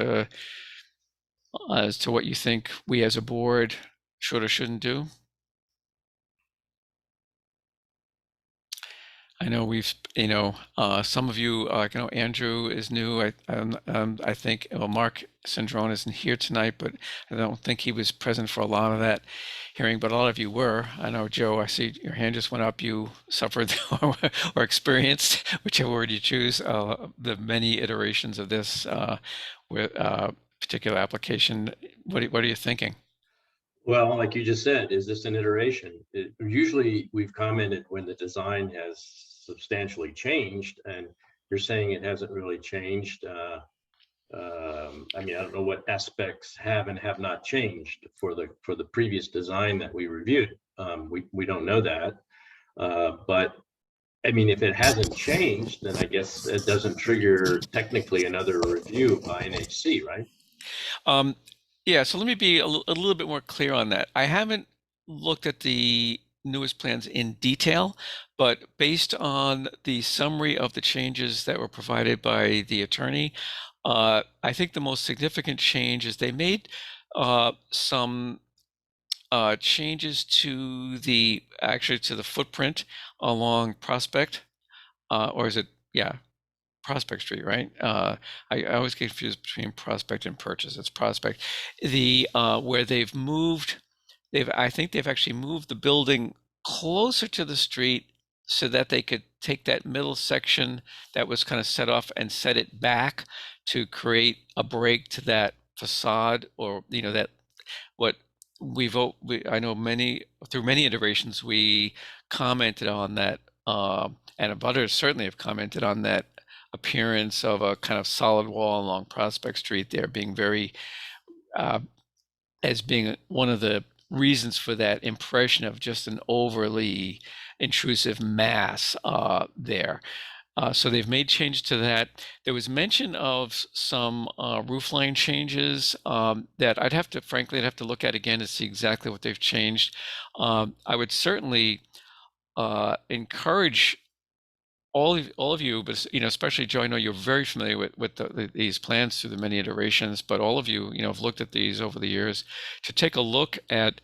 as to what you think we as a board should or shouldn't do? I know we've, some of you, Andrew is new. I think, Mark Cendrone isn't here tonight, but I don't think he was present for a lot of that hearing, but a lot of you were. I know, Joe, I see your hand just went up. You suffered or experienced, whichever word you choose, the many iterations of this particular application. What are you thinking? Well, like you just said, is this an iteration? Usually we've commented when the design has substantially changed, and you're saying it hasn't really changed. I mean, I don't know what aspects have and have not changed for the previous design that we reviewed. We don't know that, but I mean, if it hasn't changed, then I guess it doesn't trigger technically another review by NHC, right? Yeah, so let me be a little bit more clear on that. I haven't looked at the newest plans in detail, but based on the summary of the changes that were provided by the attorney, I think the most significant change is they made some changes to the footprint along Prospect, or is it, Prospect Street, right? I always get confused between Prospect and Purchase. It's Prospect. Where I think they've actually moved the building closer to the street so that they could take that middle section that was kind of set off and set it back to create a break to that facade, or that what I know through many iterations we commented on that, and others certainly have commented on that appearance of a kind of solid wall along Prospect Street there being very as being one of the reasons for that impression of just an overly intrusive mass there. So they've made changes to that. There was mention of some roofline changes that I'd have to, frankly, I'd have to look at again to see exactly what they've changed. I would certainly encourage all of you, but especially Joe, I know you're very familiar with these plans through the many iterations, but all of you, have looked at these over the years, to take a look at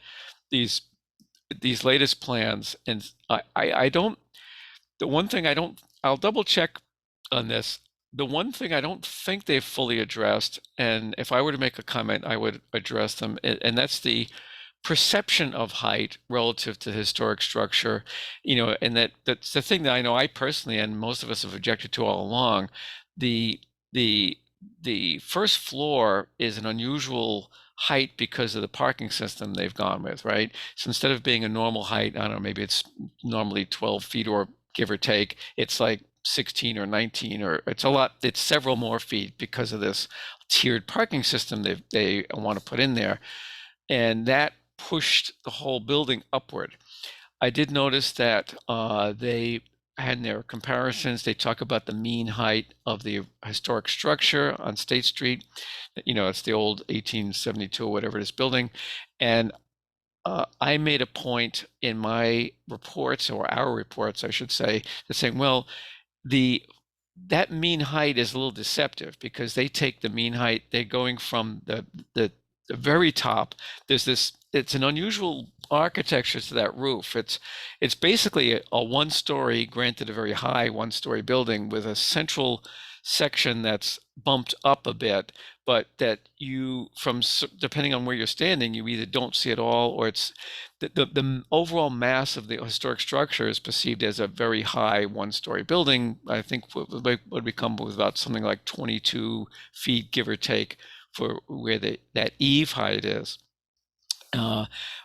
these latest plans. And I don't. The one thing I'll double check on this. The one thing I don't think they've fully addressed, and if I were to make a comment, I would address them, and that's the perception of height relative to historic structure, and that's the thing that I know I personally and most of us have objected to all along. The first floor is an unusual height because of the parking system they've gone with, right? So instead of being a normal height, I don't know, maybe it's normally 12 feet or give or take, it's like 16 or 19, or it's several more feet because of this tiered parking system they want to put in there. And that pushed the whole building upward. I did notice that they had in their comparisons, they talk about the mean height of the historic structure on State Street. It's the old 1872 or whatever this building. And I made a point in my reports, or our reports, I should say, to saying, well, that mean height is a little deceptive because they take the mean height, they're going from the very top. It's an unusual architecture to that roof. It's basically a one-story, granted a very high one-story building with a central section that's bumped up a bit, but that depending on where you're standing, you either don't see it all, or it's the overall mass of the historic structure is perceived as a very high one-story building. I think would become about something like 22 feet, give or take, for where that eave height is,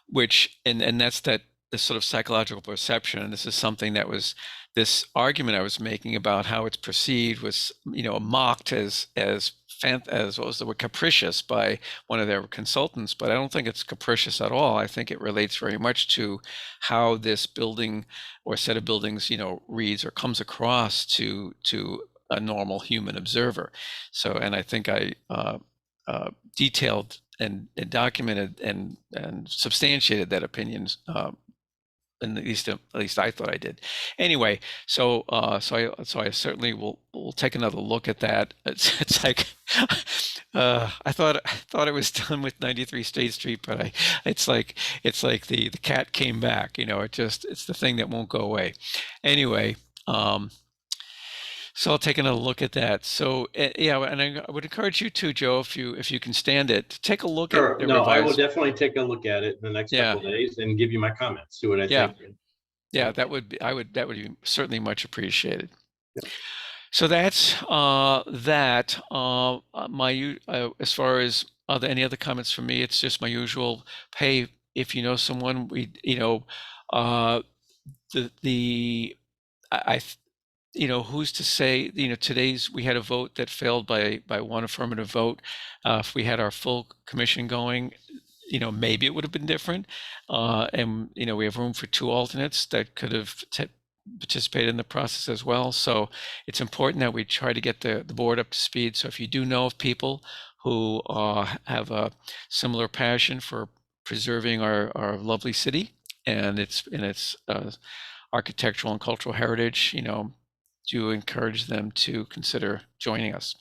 which and that's the sort of psychological perception. And this is something that was this argument I was making about how it's perceived was mocked as what was the word, capricious by one of their consultants, but I don't think it's capricious at all. I think it relates very much to how this building or set of buildings reads or comes across to a normal human observer. So, and I think I detailed and documented and substantiated that opinions, and at least I thought I did. Anyway, so I certainly will take another look at that. It's like I thought it was done with 93 State Street, but it's like the cat came back. It's the thing that won't go away. Anyway. So I'll take another look at that. So yeah, and I would encourage you too, Joe, if you can stand it, to take a look at the No, I will revised. definitely take a look at it in the next couple of days and give you my comments, see what I think. Yeah, that would be certainly much appreciated. Yeah. So that's that. As far as any other comments from me, it's just my usual. Hey, if you know someone, who's to say, we had a vote that failed by one affirmative vote. If we had our full commission going, maybe it would have been different. And, we have room for 2 alternates that could have participated in the process as well. So it's important that we try to get the board up to speed. So if you do know of people who have a similar passion for preserving our lovely city and its architectural and cultural heritage, do encourage them to consider joining us.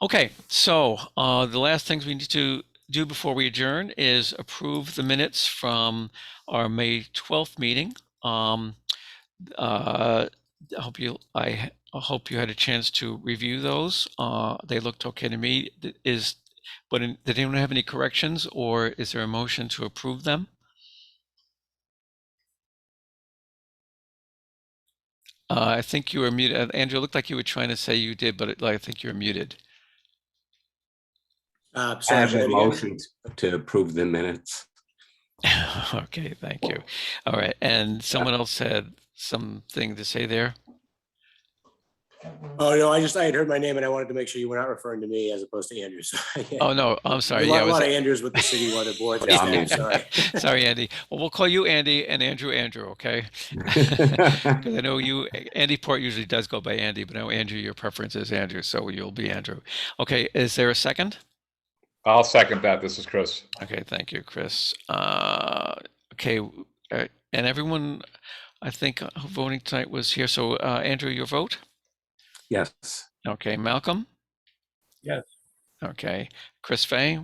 Okay, so the last things we need to do before we adjourn is approve the minutes from our May 12th meeting. I hope you had a chance to review those. They looked okay to me. Did anyone have any corrections, or is there a motion to approve them? I think you were muted. Andrew, it looked like you were trying to say you did, but I think you're muted. I have a motion to approve the minutes. Okay, thank you. All right, and someone else had something to say there? Oh, no, I had heard my name and I wanted to make sure you were not referring to me as opposed to Andrew. So, yeah. Oh, no, I'm sorry. A Yeah, lot of Andrews with the city water board. Yeah, I'm Andrew. Sorry. Sorry, Andy. Well, we'll call you Andy and Andrew, okay? Because I know you, Andy Port usually does go by Andy, but now Andrew, your preference is Andrew, so you'll be Andrew. Okay, is there a second? I'll second that. This is Chris. Okay, thank you, Chris. Okay, and everyone, I think, voting tonight was here. So, Andrew, your vote? Yes. Okay, Malcolm? Yes. Okay, Chris Fay,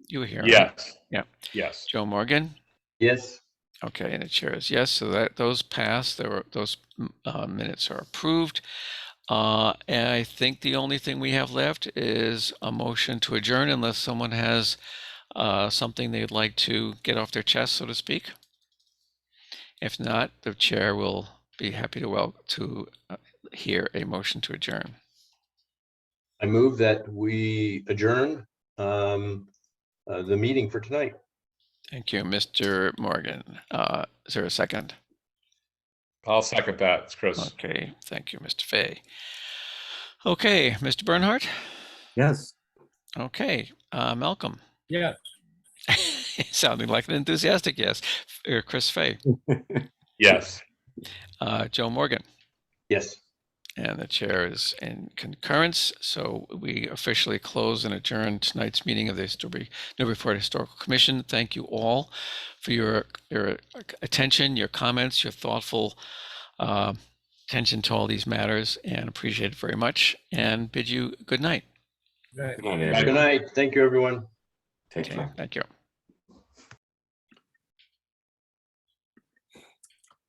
you were here. right? Yes. Yeah. Yes. Joe Morgan? Yes. Okay, and the chair is yes, so that those pass. Those minutes are approved. And I think the only thing we have left is a motion to adjourn, unless someone has something they'd like to get off their chest, so to speak. If not, the chair will be happy to hear a motion to adjourn. I move that we adjourn the meeting for tonight. Thank you, Mr. Morgan. Is there a second? I'll second that. It's Chris. Okay, thank you, Mr. Fay. Okay, Mr. Bernhardt? Yes. Okay, Malcolm? Yes. Sounding like an enthusiastic yes. Chris Fay? Yes. Joe Morgan? Yes. And the chair is in concurrence, so we officially close and adjourn tonight's meeting of the Newburyport Historical Commission. Thank you all for your attention, your comments, your thoughtful attention to all these matters, and appreciate it very much, and bid you good night. Right. Good night, everyone. Good night. Thank you, everyone. Take Okay, care. thank you.